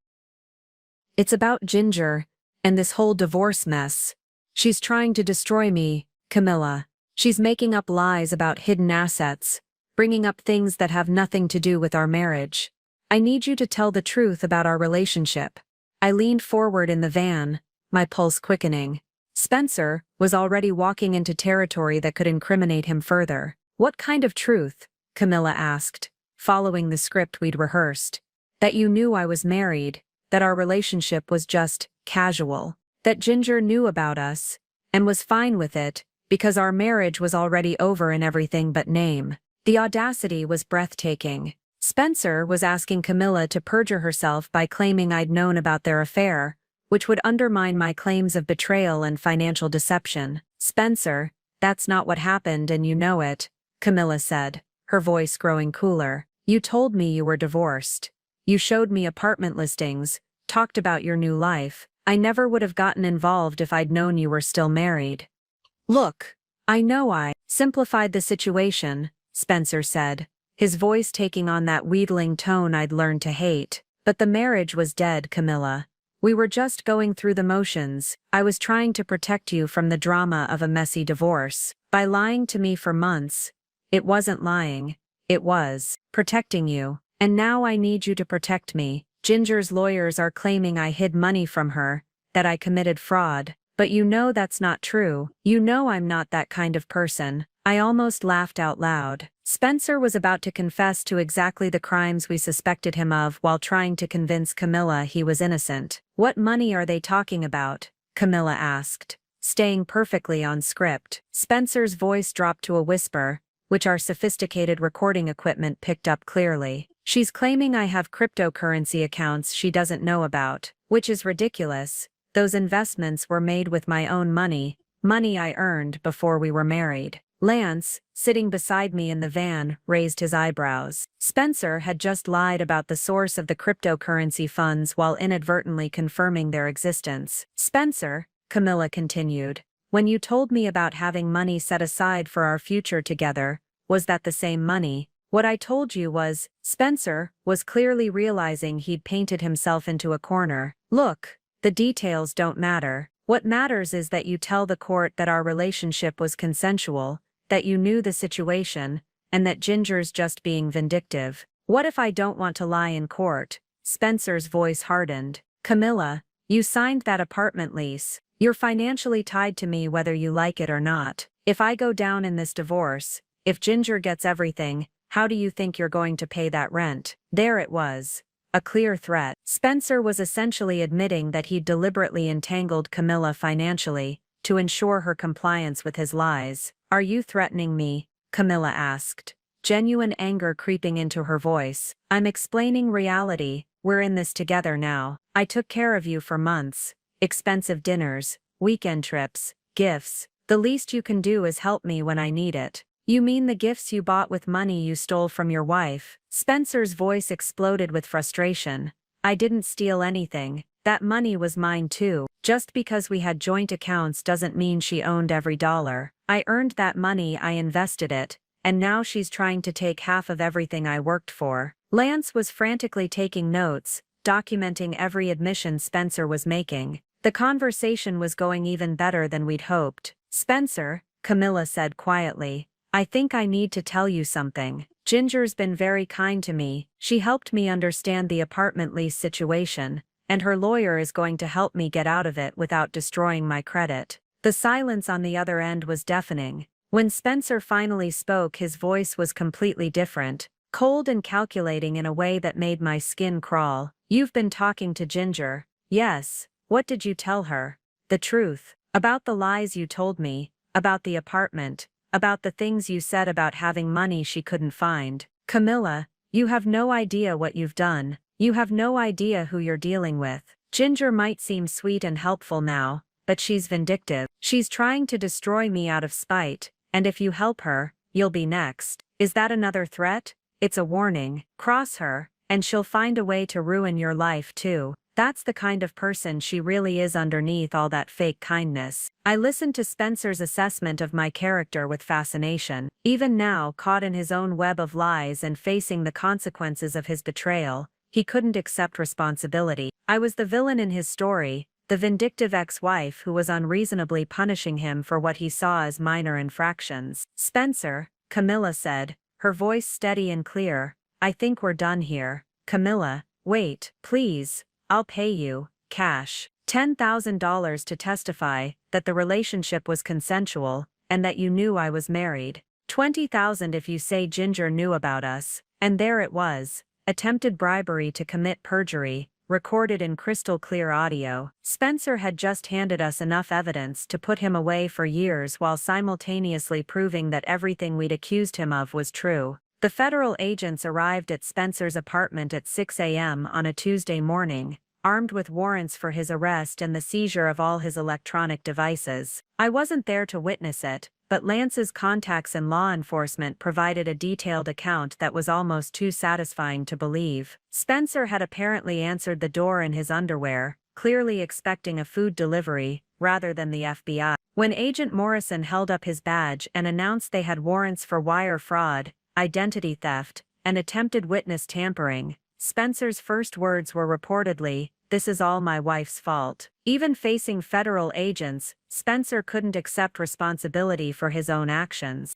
"It's about Ginger, and this whole divorce mess. She's trying to destroy me, Camilla. She's making up lies about hidden assets, bringing up things that have nothing to do with our marriage. I need you to tell the truth about our relationship." I leaned forward in the van, my pulse quickening. Spencer was already walking into territory that could incriminate him further. "What kind of truth?" Camilla asked, following the script we'd rehearsed. "That you knew I was married, that our relationship was just casual, that Ginger knew about us, and was fine with it, because our marriage was already over in everything but name." The audacity was breathtaking. Spencer was asking Camilla to perjure herself by claiming I'd known about their affair, which would undermine my claims of betrayal and financial deception. "Spencer, that's not what happened and you know it," Camilla said, her voice growing cooler. "You told me you were divorced. You showed me apartment listings, talked about your new life. I never would have gotten involved if I'd known you were still married." "Look, I know I simplified the situation," Spencer said, his voice taking on that wheedling tone I'd learned to hate. "But the marriage was dead, Camilla. We were just going through the motions. I was trying to protect you from the drama of a messy divorce. By lying to me for months, it wasn't lying, it was protecting you. And now I need you to protect me. Ginger's lawyers are claiming I hid money from her, that I committed fraud. But you know that's not true. You know I'm not that kind of person." I almost laughed out loud. Spencer was about to confess to exactly the crimes we suspected him of while trying to convince Camilla he was innocent. "What money are they talking about?" Camilla asked, staying perfectly on script. Spencer's voice dropped to a whisper, which our sophisticated recording equipment picked up clearly. "She's claiming I have cryptocurrency accounts she doesn't know about, which is ridiculous. Those investments were made with my own money I earned before we were married." Lance, sitting beside me in the van, raised his eyebrows. Spencer had just lied about the source of the cryptocurrency funds while inadvertently confirming their existence. "Spencer," Camilla continued, "when you told me about having money set aside for our future together, was that the same money?" "What I told you was," Spencer was clearly realizing he'd painted himself into a corner. "Look, the details don't matter. What matters is that you tell the court that our relationship was consensual, that you knew the situation, and that Ginger's just being vindictive." "What if I don't want to lie in court?" Spencer's voice hardened. "Camilla, you signed that apartment lease. You're financially tied to me whether you like it or not. If I go down in this divorce, if Ginger gets everything, how do you think you're going to pay that rent?" There it was. A clear threat. Spencer was essentially admitting that he'd deliberately entangled Camilla financially, to ensure her compliance with his lies. "Are you threatening me?" Camilla asked, genuine anger creeping into her voice. "I'm explaining reality. We're in this together now. I took care of you for months. Expensive dinners, weekend trips, gifts. The least you can do is help me when I need it." "You mean the gifts you bought with money you stole from your wife?" Spencer's voice exploded with frustration. "I didn't steal anything. That money was mine too. Just because we had joint accounts doesn't mean she owned every dollar. I earned that money, I invested it, and now she's trying to take half of everything I worked for." Lance was frantically taking notes, documenting every admission Spencer was making. The conversation was going even better than we'd hoped. "Spencer," Camilla said quietly, "I think I need to tell you something. Ginger's been very kind to me. She helped me understand the apartment lease situation, and her lawyer is going to help me get out of it without destroying my credit." The silence on the other end was deafening. When Spencer finally spoke, his voice was completely different, cold and calculating in a way that made my skin crawl. "You've been talking to Ginger." "Yes." "What did you tell her?" "The truth. About the lies you told me, about the apartment, about the things you said about having money she couldn't find." "Camilla, you have no idea what you've done. You have no idea who you're dealing with. Ginger might seem sweet and helpful now, but she's vindictive. She's trying to destroy me out of spite, and if you help her, you'll be next." "Is that another threat?" "It's a warning. Cross her, and she'll find a way to ruin your life too. That's the kind of person she really is underneath all that fake kindness." I listened to Spencer's assessment of my character with fascination. Even now, caught in his own web of lies and facing the consequences of his betrayal, he couldn't accept responsibility. I was the villain in his story, the vindictive ex-wife who was unreasonably punishing him for what he saw as minor infractions. "Spencer," Camilla said, her voice steady and clear, "I think we're done here." "Camilla, wait, please. I'll pay you, cash. $10,000 to testify that the relationship was consensual, and that you knew I was married. $20,000 if you say Ginger knew about us." And there it was. Attempted bribery to commit perjury, recorded in crystal clear audio. Spencer had just handed us enough evidence to put him away for years while simultaneously proving that everything we'd accused him of was true. The federal agents arrived at Spencer's apartment at 6 a.m. on a Tuesday morning, armed with warrants for his arrest and the seizure of all his electronic devices. I wasn't there to witness it, but Lance's contacts in law enforcement provided a detailed account that was almost too satisfying to believe. Spencer had apparently answered the door in his underwear, clearly expecting a food delivery, rather than the FBI. When Agent Morrison held up his badge and announced they had warrants for wire fraud, identity theft, and attempted witness tampering, Spencer's first words were reportedly, "This is all my wife's fault." Even facing federal agents, Spencer couldn't accept responsibility for his own actions.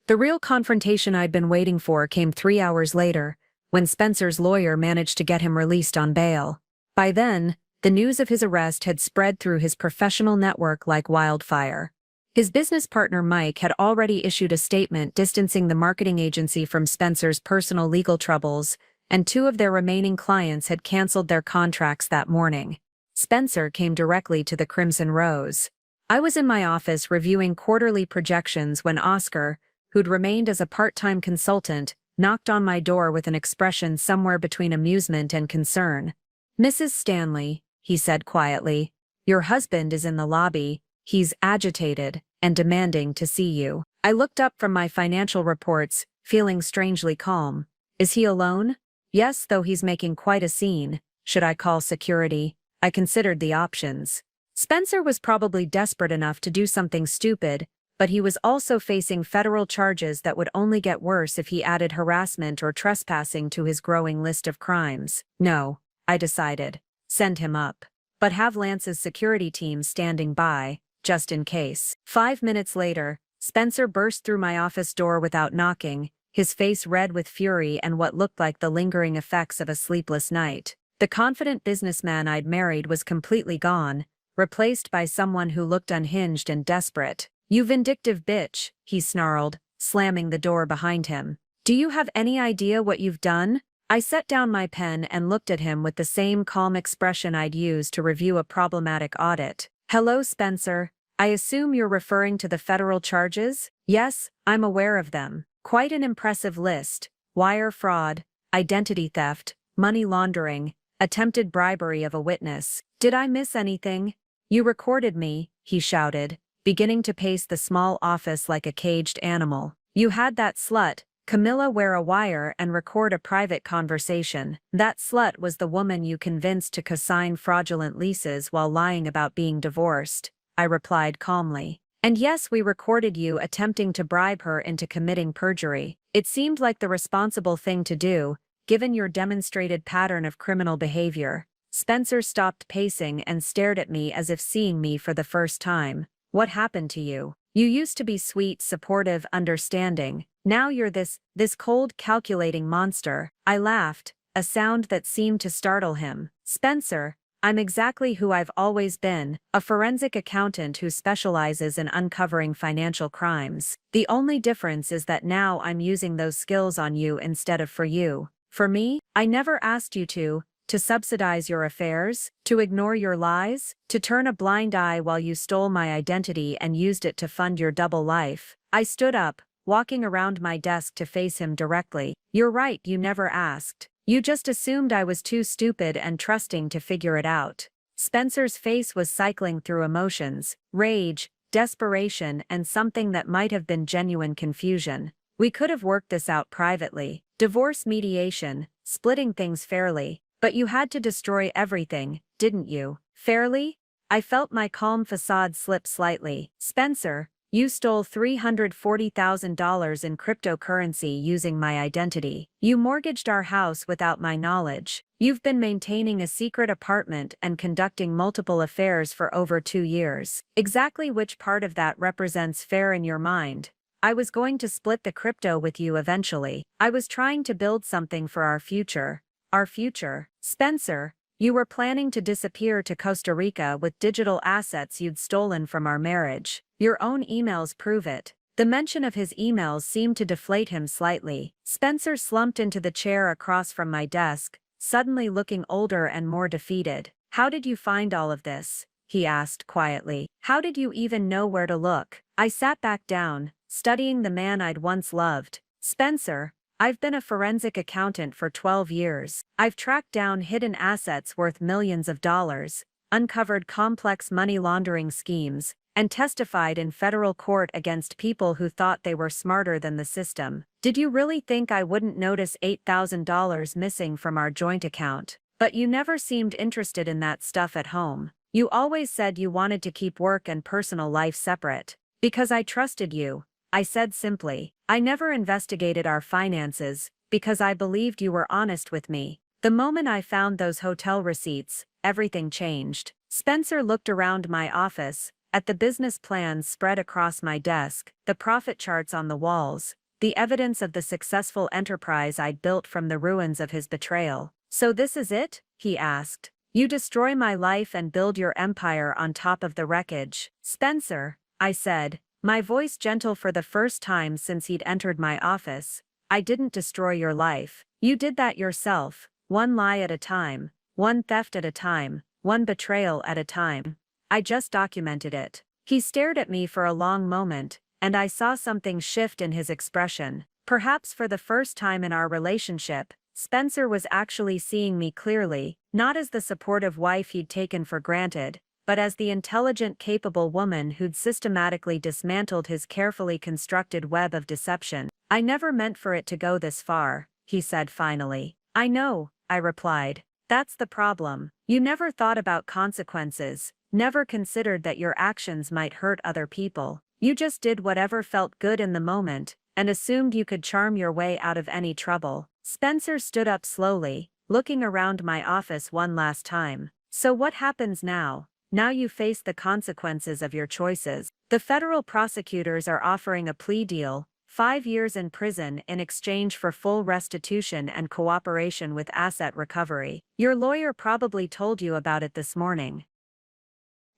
The real confrontation I'd been waiting for came 3 hours later, when Spencer's lawyer managed to get him released on bail. By then, the news of his arrest had spread through his professional network like wildfire. His business partner Mike had already issued a statement distancing the marketing agency from Spencer's personal legal troubles, and 2 of their remaining clients had canceled their contracts that morning. Spencer came directly to the Crimson Rose. I was in my office reviewing quarterly projections when Oscar, who'd remained as a part-time consultant, knocked on my door with an expression somewhere between amusement and concern. "Mrs. Stanley," he said quietly, "your husband is in the lobby. He's agitated and demanding to see you." I looked up from my financial reports, feeling strangely calm. "Is he alone?" "Yes, though he's making quite a scene." Should I call security? I considered the options. Spencer was probably desperate enough to do something stupid, but he was also facing federal charges that would only get worse if he added harassment or trespassing to his growing list of crimes. No, I decided. Send him up. But have Lance's security team standing by, just in case. 5 minutes later, Spencer burst through my office door without knocking, his face red with fury and what looked like the lingering effects of a sleepless night. The confident businessman I'd married was completely gone, replaced by someone who looked unhinged and desperate. "You vindictive bitch," he snarled, slamming the door behind him. "Do you have any idea what you've done?" I set down my pen and looked at him with the same calm expression I'd used to review a problematic audit. "Hello, Spencer. I assume you're referring to the federal charges?" "Yes, I'm aware of them. Quite an impressive list: wire fraud, identity theft, money laundering, attempted bribery of a witness. Did I miss anything?" "You recorded me," he shouted, beginning to pace the small office like a caged animal. "You had that slut, Camilla, wear a wire and record a private conversation. That slut was the woman you convinced to co-sign fraudulent leases while lying about being divorced," I replied calmly. "And yes, we recorded you attempting to bribe her into committing perjury. It seemed like the responsible thing to do, given your demonstrated pattern of criminal behavior." Spencer stopped pacing and stared at me as if seeing me for the first time. "What happened to you? You used to be sweet, supportive, understanding. Now you're this cold, calculating monster." I laughed, a sound that seemed to startle him. "Spencer, I'm exactly who I've always been, a forensic accountant who specializes in uncovering financial crimes. The only difference is that now I'm using those skills on you instead of for you. For me, I never asked you to subsidize your affairs, to ignore your lies, to turn a blind eye while you stole my identity and used it to fund your double life. I stood up, walking around my desk to face him directly. You're right, you never asked. You just assumed I was too stupid and trusting to figure it out. Spencer's face was cycling through emotions, rage, desperation, and something that might have been genuine confusion. We could have worked this out privately. Divorce mediation, splitting things fairly. But you had to destroy everything, didn't you? Fairly? I felt my calm facade slip slightly. Spencer, you stole $340,000 in cryptocurrency using my identity. You mortgaged our house without my knowledge. You've been maintaining a secret apartment and conducting multiple affairs for over 2 years. Exactly which part of that represents fair in your mind? I was going to split the crypto with you eventually. I was trying to build something for our future. Our future. Spencer, you were planning to disappear to Costa Rica with digital assets you'd stolen from our marriage. Your own emails prove it. The mention of his emails seemed to deflate him slightly. Spencer slumped into the chair across from my desk, suddenly looking older and more defeated. How did you find all of this? He asked quietly. How did you even know where to look? I sat back down, studying the man I'd once loved. Spencer, I've been a forensic accountant for 12 years. I've tracked down hidden assets worth millions of dollars, uncovered complex money laundering schemes, and testified in federal court against people who thought they were smarter than the system. Did you really think I wouldn't notice $8,000 missing from our joint account? But you never seemed interested in that stuff at home. You always said you wanted to keep work and personal life separate. Because I trusted you, I said simply. I never investigated our finances, because I believed you were honest with me. The moment I found those hotel receipts, everything changed. Spencer looked around my office, at the business plans spread across my desk, the profit charts on the walls, the evidence of the successful enterprise I'd built from the ruins of his betrayal. So this is it? He asked. You destroy my life and build your empire on top of the wreckage. Spencer, I said, my voice gentle for the first time since he'd entered my office, I didn't destroy your life. You did that yourself, one lie at a time, one theft at a time, one betrayal at a time. I just documented it. He stared at me for a long moment, and I saw something shift in his expression. Perhaps for the first time in our relationship, Spencer was actually seeing me clearly, not as the supportive wife he'd taken for granted, but as the intelligent, capable woman who'd systematically dismantled his carefully constructed web of deception. I never meant for it to go this far, he said finally. I know, I replied. That's the problem. You never thought about consequences, never considered that your actions might hurt other people. You just did whatever felt good in the moment, and assumed you could charm your way out of any trouble. Spencer stood up slowly, looking around my office one last time. So what happens now? Now you face the consequences of your choices. The federal prosecutors are offering a plea deal, 5 years in prison in exchange for full restitution and cooperation with asset recovery. Your lawyer probably told you about it this morning.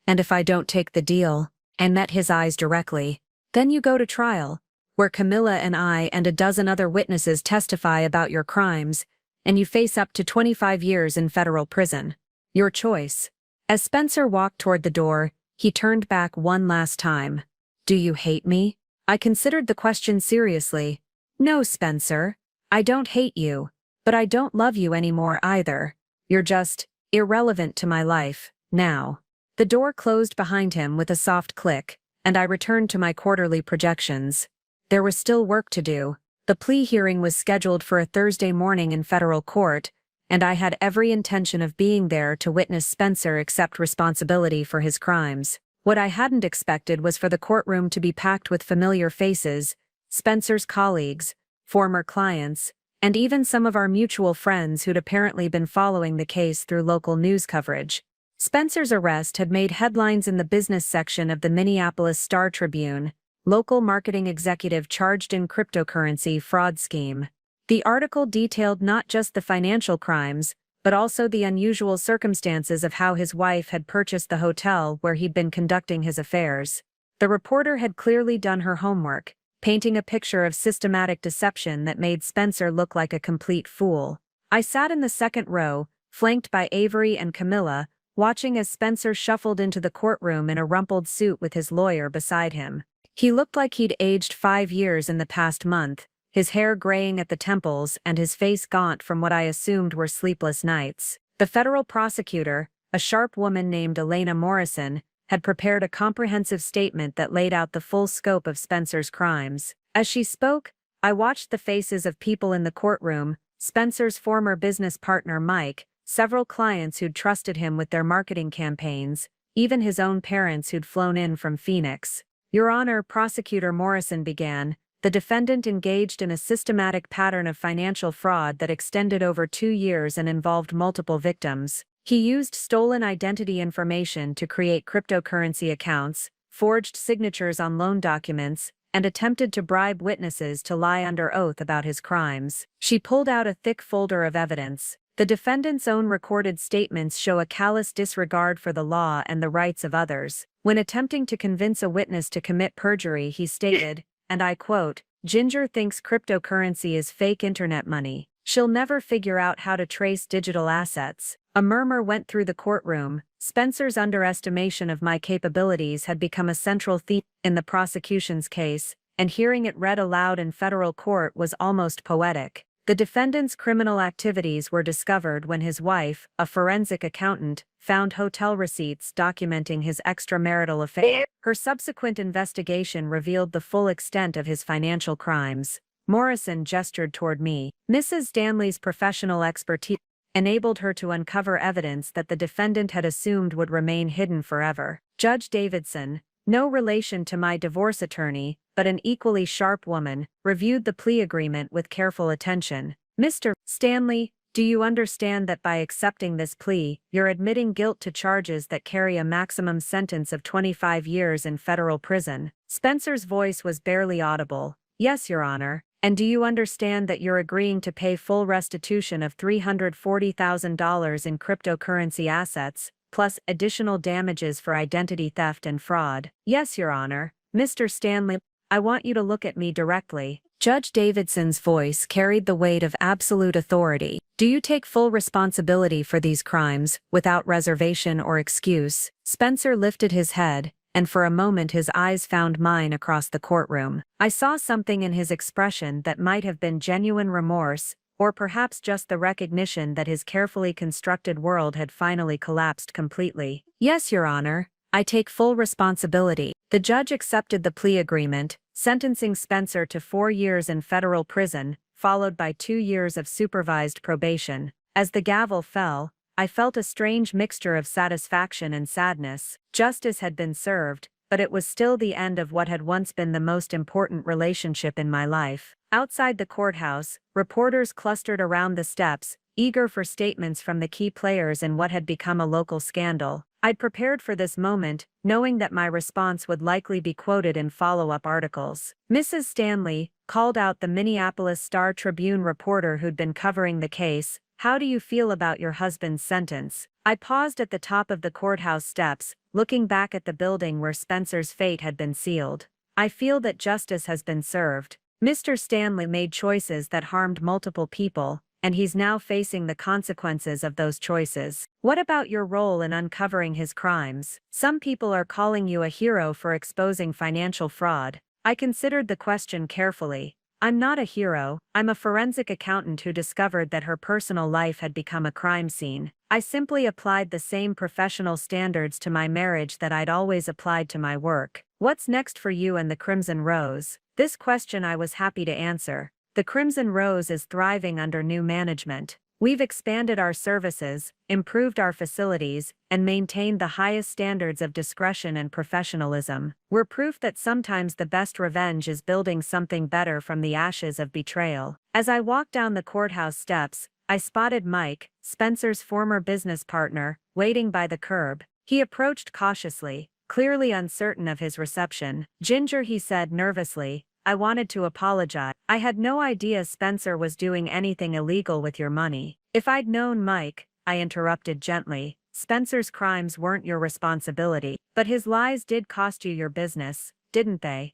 And if I don't take the deal, and met his eyes directly, then you go to trial, where Camilla and I and a dozen other witnesses testify about your crimes, and you face up to 25 years in federal prison. Your choice. As Spencer walked toward the door, he turned back one last time. Do you hate me? I considered the question seriously. No, Spencer. I don't hate you. But I don't love you anymore either. You're just irrelevant to my life, now. The door closed behind him with a soft click, and I returned to my quarterly projections. There was still work to do. The plea hearing was scheduled for a Thursday morning in federal court, and I had every intention of being there to witness Spencer accept responsibility for his crimes. What I hadn't expected was for the courtroom to be packed with familiar faces, Spencer's colleagues, former clients, and even some of our mutual friends who'd apparently been following the case through local news coverage. Spencer's arrest had made headlines in the business section of the Minneapolis Star-Tribune, local marketing executive charged in cryptocurrency fraud scheme. The article detailed not just the financial crimes, but also the unusual circumstances of how his wife had purchased the hotel where he'd been conducting his affairs. The reporter had clearly done her homework, painting a picture of systematic deception that made Spencer look like a complete fool. I sat in the second row, flanked by Avery and Camilla, watching as Spencer shuffled into the courtroom in a rumpled suit with his lawyer beside him. He looked like he'd aged 5 years in the past month, his hair graying at the temples and his face gaunt from what I assumed were sleepless nights. The federal prosecutor, a sharp woman named Elena Morrison, had prepared a comprehensive statement that laid out the full scope of Spencer's crimes. As she spoke, I watched the faces of people in the courtroom: Spencer's former business partner Mike, several clients who'd trusted him with their marketing campaigns, even his own parents who'd flown in from Phoenix. "Your Honor," Prosecutor Morrison began, "the defendant engaged in a systematic pattern of financial fraud that extended over 2 years and involved multiple victims. He used stolen identity information to create cryptocurrency accounts, forged signatures on loan documents, and attempted to bribe witnesses to lie under oath about his crimes." She pulled out a thick folder of evidence. The defendant's own recorded statements show a callous disregard for the law and the rights of others. When attempting to convince a witness to commit perjury, he stated, and I quote, "Ginger thinks cryptocurrency is fake internet money. She'll never figure out how to trace digital assets." A murmur went through the courtroom. Spencer's underestimation of my capabilities had become a central theme in the prosecution's case, and hearing it read aloud in federal court was almost poetic. The defendant's criminal activities were discovered when his wife, a forensic accountant, found hotel receipts documenting his extramarital affair. Her subsequent investigation revealed the full extent of his financial crimes. Morrison gestured toward me. Mrs. Stanley's professional expertise enabled her to uncover evidence that the defendant had assumed would remain hidden forever. Judge Davidson, no relation to my divorce attorney, but an equally sharp woman, reviewed the plea agreement with careful attention. "Mr. Stanley, do you understand that by accepting this plea, you're admitting guilt to charges that carry a maximum sentence of 25 years in federal prison?" Spencer's voice was barely audible. "Yes, Your Honor. And do you understand that you're agreeing to pay full restitution of $340,000 in cryptocurrency assets, plus additional damages for identity theft and fraud?" "Yes, Your Honor." "Mr. Stanley, I want you to look at me directly." Judge Davidson's voice carried the weight of absolute authority. "Do you take full responsibility for these crimes, without reservation or excuse?" Spencer lifted his head, and for a moment his eyes found mine across the courtroom. I saw something in his expression that might have been genuine remorse, or perhaps just the recognition that his carefully constructed world had finally collapsed completely. "Yes, Your Honor, I take full responsibility." The judge accepted the plea agreement, sentencing Spencer to 4 years in federal prison, followed by 2 years of supervised probation. As the gavel fell, I felt a strange mixture of satisfaction and sadness. Justice had been served, but it was still the end of what had once been the most important relationship in my life. Outside the courthouse, reporters clustered around the steps, eager for statements from the key players in what had become a local scandal. I'd prepared for this moment, knowing that my response would likely be quoted in follow-up articles. Mrs. Stanley, called out the Minneapolis Star-Tribune reporter who'd been covering the case, "How do you feel about your husband's sentence?" I paused at the top of the courthouse steps, looking back at the building where Spencer's fate had been sealed. "I feel that justice has been served. Mr. Stanley made choices that harmed multiple people, and he's now facing the consequences of those choices. What about your role in uncovering his crimes? Some people are calling you a hero for exposing financial fraud." I considered the question carefully. "I'm not a hero. I'm a forensic accountant who discovered that her personal life had become a crime scene. I simply applied the same professional standards to my marriage that I'd always applied to my work." "What's next for you and the Crimson Rose?" This question I was happy to answer. The Crimson Rose is thriving under new management. We've expanded our services, improved our facilities, and maintained the highest standards of discretion and professionalism. We're proof that sometimes the best revenge is building something better from the ashes of betrayal. As I walked down the courthouse steps, I spotted Mike, Spencer's former business partner, waiting by the curb. He approached cautiously, clearly uncertain of his reception. "Ginger," he said nervously, "I wanted to apologize. I had no idea Spencer was doing anything illegal with your money. If I'd known Mike, I interrupted gently. Spencer's crimes weren't your responsibility, but his lies did cost you your business, didn't they?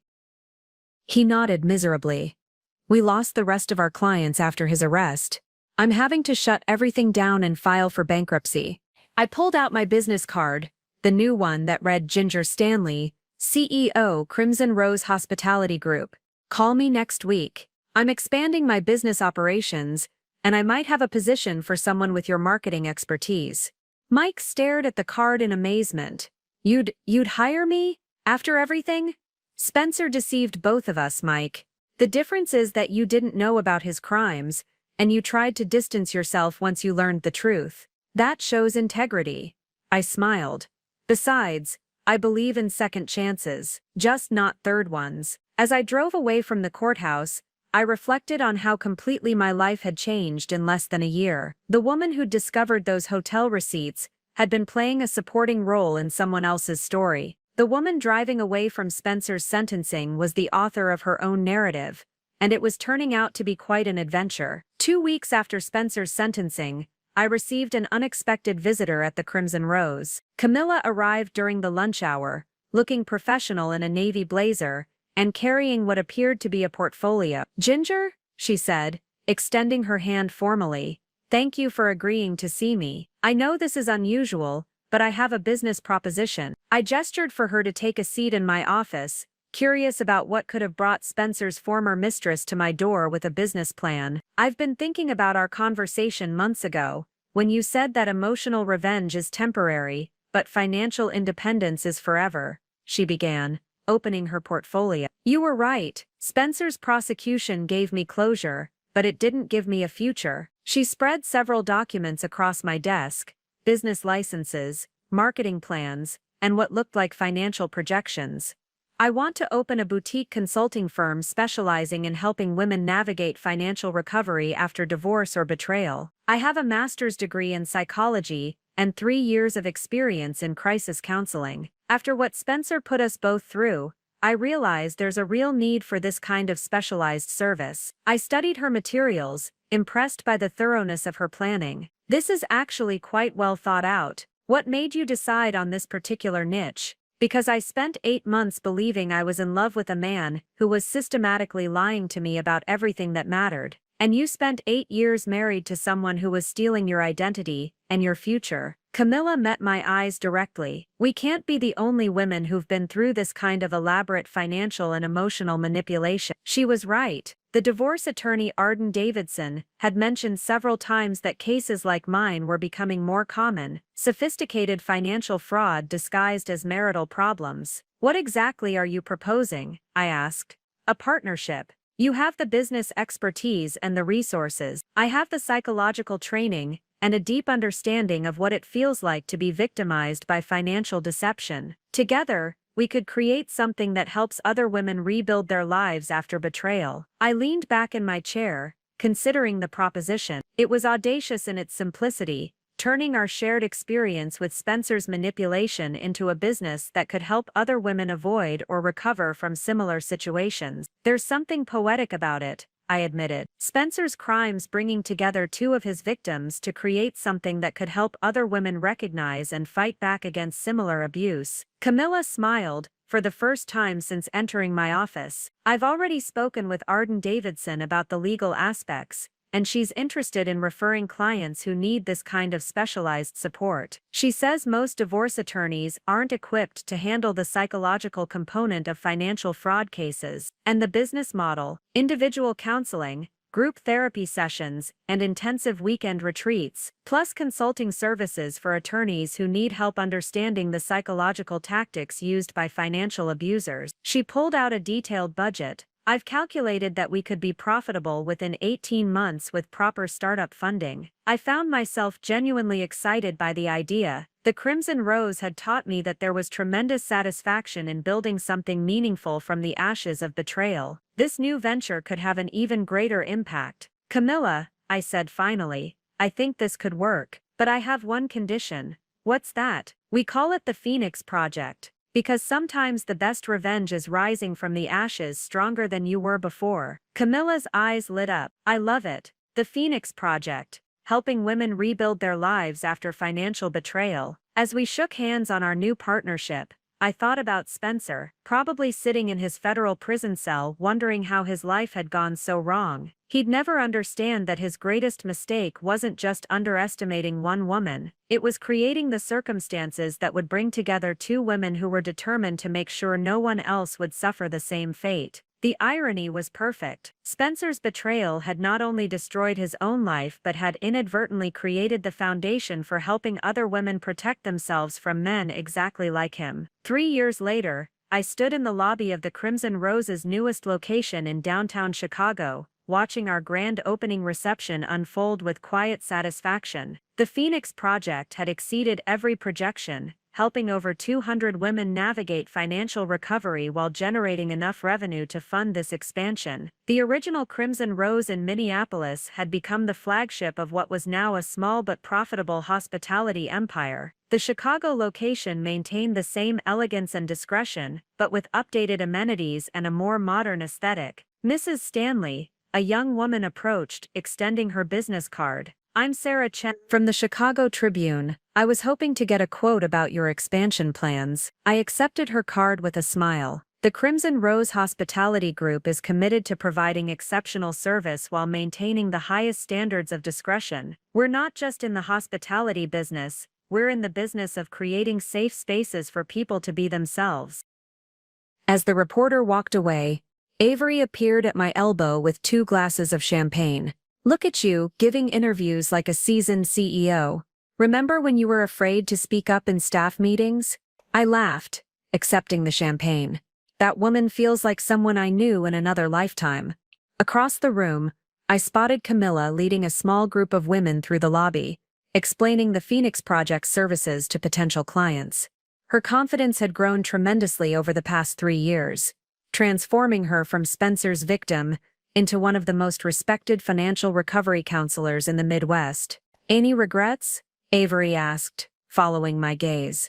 He nodded miserably. We lost the rest of our clients after his arrest. I'm having to shut everything down and file for bankruptcy. I pulled out my business card, the new one that read Ginger Stanley, CEO, Crimson Rose Hospitality Group. Call me next week. I'm expanding my business operations, and I might have a position for someone with your marketing expertise. Mike stared at the card in amazement. You'd hire me? After everything? Spencer deceived both of us, Mike. The difference is that you didn't know about his crimes, and you tried to distance yourself once you learned the truth. That shows integrity. I smiled. Besides, I believe in second chances, just not third ones. As I drove away from the courthouse, I reflected on how completely my life had changed in less than a year. The woman who'd discovered those hotel receipts had been playing a supporting role in someone else's story. The woman driving away from Spencer's sentencing was the author of her own narrative, and it was turning out to be quite an adventure. 2 weeks after Spencer's sentencing, I received an unexpected visitor at the Crimson Rose. Camilla arrived during the lunch hour, looking professional in a navy blazer, and carrying what appeared to be a portfolio. Ginger, she said, extending her hand formally, thank you for agreeing to see me. I know this is unusual, but I have a business proposition. I gestured for her to take a seat in my office, curious about what could have brought Spencer's former mistress to my door with a business plan. I've been thinking about our conversation months ago, when you said that emotional revenge is temporary, but financial independence is forever, she began, opening her portfolio. You were right. Spencer's prosecution gave me closure, but it didn't give me a future. She spread several documents across my desk, business licenses, marketing plans, and what looked like financial projections. I want to open a boutique consulting firm specializing in helping women navigate financial recovery after divorce or betrayal. I have a master's degree in psychology and 3 years of experience in crisis counseling. After what Spencer put us both through, I realized there's a real need for this kind of specialized service. I studied her materials, impressed by the thoroughness of her planning. This is actually quite well thought out. What made you decide on this particular niche? Because I spent 8 months believing I was in love with a man who was systematically lying to me about everything that mattered. And you spent 8 years married to someone who was stealing your identity and your future. Camilla met my eyes directly. We can't be the only women who've been through this kind of elaborate financial and emotional manipulation. She was right. The divorce attorney Arden Davidson had mentioned several times that cases like mine were becoming more common, sophisticated financial fraud disguised as marital problems. What exactly are you proposing? I asked. A partnership. You have the business expertise and the resources. I have the psychological training and a deep understanding of what it feels like to be victimized by financial deception. Together, we could create something that helps other women rebuild their lives after betrayal. I leaned back in my chair, considering the proposition. It was audacious in its simplicity, turning our shared experience with Spencer's manipulation into a business that could help other women avoid or recover from similar situations. There's something poetic about it, I admitted. Spencer's crimes bringing together 2 of his victims to create something that could help other women recognize and fight back against similar abuse. Camilla smiled, for the first time since entering my office. I've already spoken with Arden Davidson about the legal aspects, and she's interested in referring clients who need this kind of specialized support. She says most divorce attorneys aren't equipped to handle the psychological component of financial fraud cases, and the business model, individual counseling, group therapy sessions, and intensive weekend retreats, plus consulting services for attorneys who need help understanding the psychological tactics used by financial abusers. She pulled out a detailed budget. I've calculated that we could be profitable within 18 months with proper startup funding. I found myself genuinely excited by the idea. The Crimson Rose had taught me that there was tremendous satisfaction in building something meaningful from the ashes of betrayal. This new venture could have an even greater impact. Camilla, I said finally, I think this could work, but I have one condition. What's that? We call it the Phoenix Project. Because sometimes the best revenge is rising from the ashes stronger than you were before. Camilla's eyes lit up. I love it. The Phoenix Project. helping women rebuild their lives after financial betrayal. As we shook hands on our new partnership, I thought about Spencer, probably sitting in his federal prison cell wondering how his life had gone so wrong. He'd never understand that his greatest mistake wasn't just underestimating one woman, it was creating the circumstances that would bring together two women who were determined to make sure no one else would suffer the same fate. The irony was perfect. Spencer's betrayal had not only destroyed his own life but had inadvertently created the foundation for helping other women protect themselves from men exactly like him. 3 years later, I stood in the lobby of the Crimson Rose's newest location in downtown Chicago, watching our grand opening reception unfold with quiet satisfaction. The Phoenix Project had exceeded every projection, helping over 200 women navigate financial recovery while generating enough revenue to fund this expansion. The original Crimson Rose in Minneapolis had become the flagship of what was now a small but profitable hospitality empire. The Chicago location maintained the same elegance and discretion, but with updated amenities and a more modern aesthetic. Mrs. Stanley, a young woman approached, extending her business card. "I'm Sarah Chen from the Chicago Tribune. I was hoping to get a quote about your expansion plans." I accepted her card with a smile. The Crimson Rose Hospitality Group is committed to providing exceptional service while maintaining the highest standards of discretion. We're not just in the hospitality business, we're in the business of creating safe spaces for people to be themselves. As the reporter walked away, Avery appeared at my elbow with 2 glasses of champagne. "Look at you, giving interviews like a seasoned CEO. Remember when you were afraid to speak up in staff meetings?" I laughed, accepting the champagne. That woman feels like someone I knew in another lifetime. Across the room, I spotted Camilla leading a small group of women through the lobby, explaining the Phoenix Project's services to potential clients. Her confidence had grown tremendously over the past 3 years, transforming her from Spencer's victim into one of the most respected financial recovery counselors in the Midwest. "Any regrets?" Avery asked, following my gaze.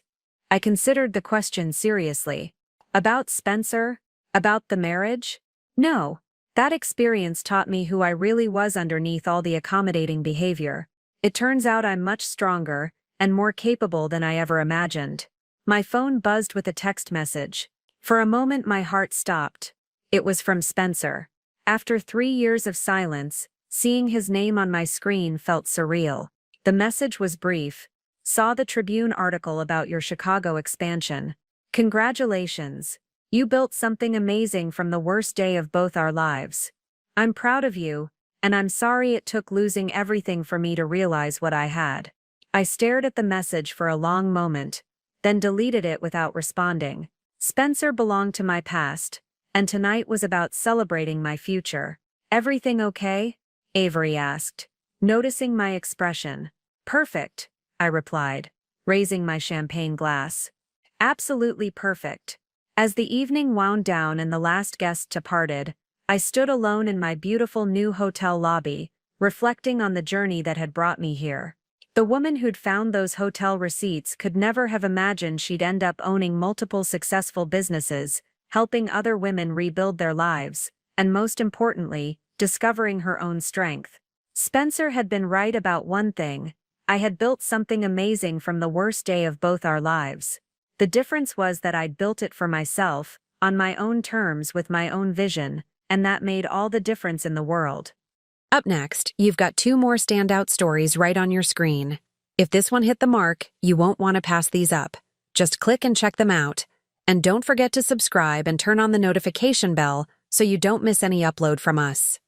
I considered the question seriously. "About Spencer? About the marriage? No. That experience taught me who I really was underneath all the accommodating behavior. It turns out I'm much stronger and more capable than I ever imagined." My phone buzzed with a text message. For a moment my heart stopped. It was from Spencer. After 3 years of silence, seeing his name on my screen felt surreal. The message was brief. "Saw the Tribune article about your Chicago expansion. Congratulations. You built something amazing from the worst day of both our lives. I'm proud of you, and I'm sorry it took losing everything for me to realize what I had." I stared at the message for a long moment, then deleted it without responding. Spencer belonged to my past, and tonight was about celebrating my future. "Everything okay?" Avery asked, noticing my expression. "Perfect," I replied, raising my champagne glass. "Absolutely perfect." As the evening wound down and the last guest departed, I stood alone in my beautiful new hotel lobby, reflecting on the journey that had brought me here. The woman who'd found those hotel receipts could never have imagined she'd end up owning multiple successful businesses, helping other women rebuild their lives, and most importantly, discovering her own strength. Spencer had been right about one thing. I had built something amazing from the worst day of both our lives. The difference was that I'd built it for myself, on my own terms with my own vision, and that made all the difference in the world. Up next, you've got 2 more standout stories right on your screen. If this one hit the mark, you won't want to pass these up. Just click and check them out. And don't forget to subscribe and turn on the notification bell so you don't miss any upload from us.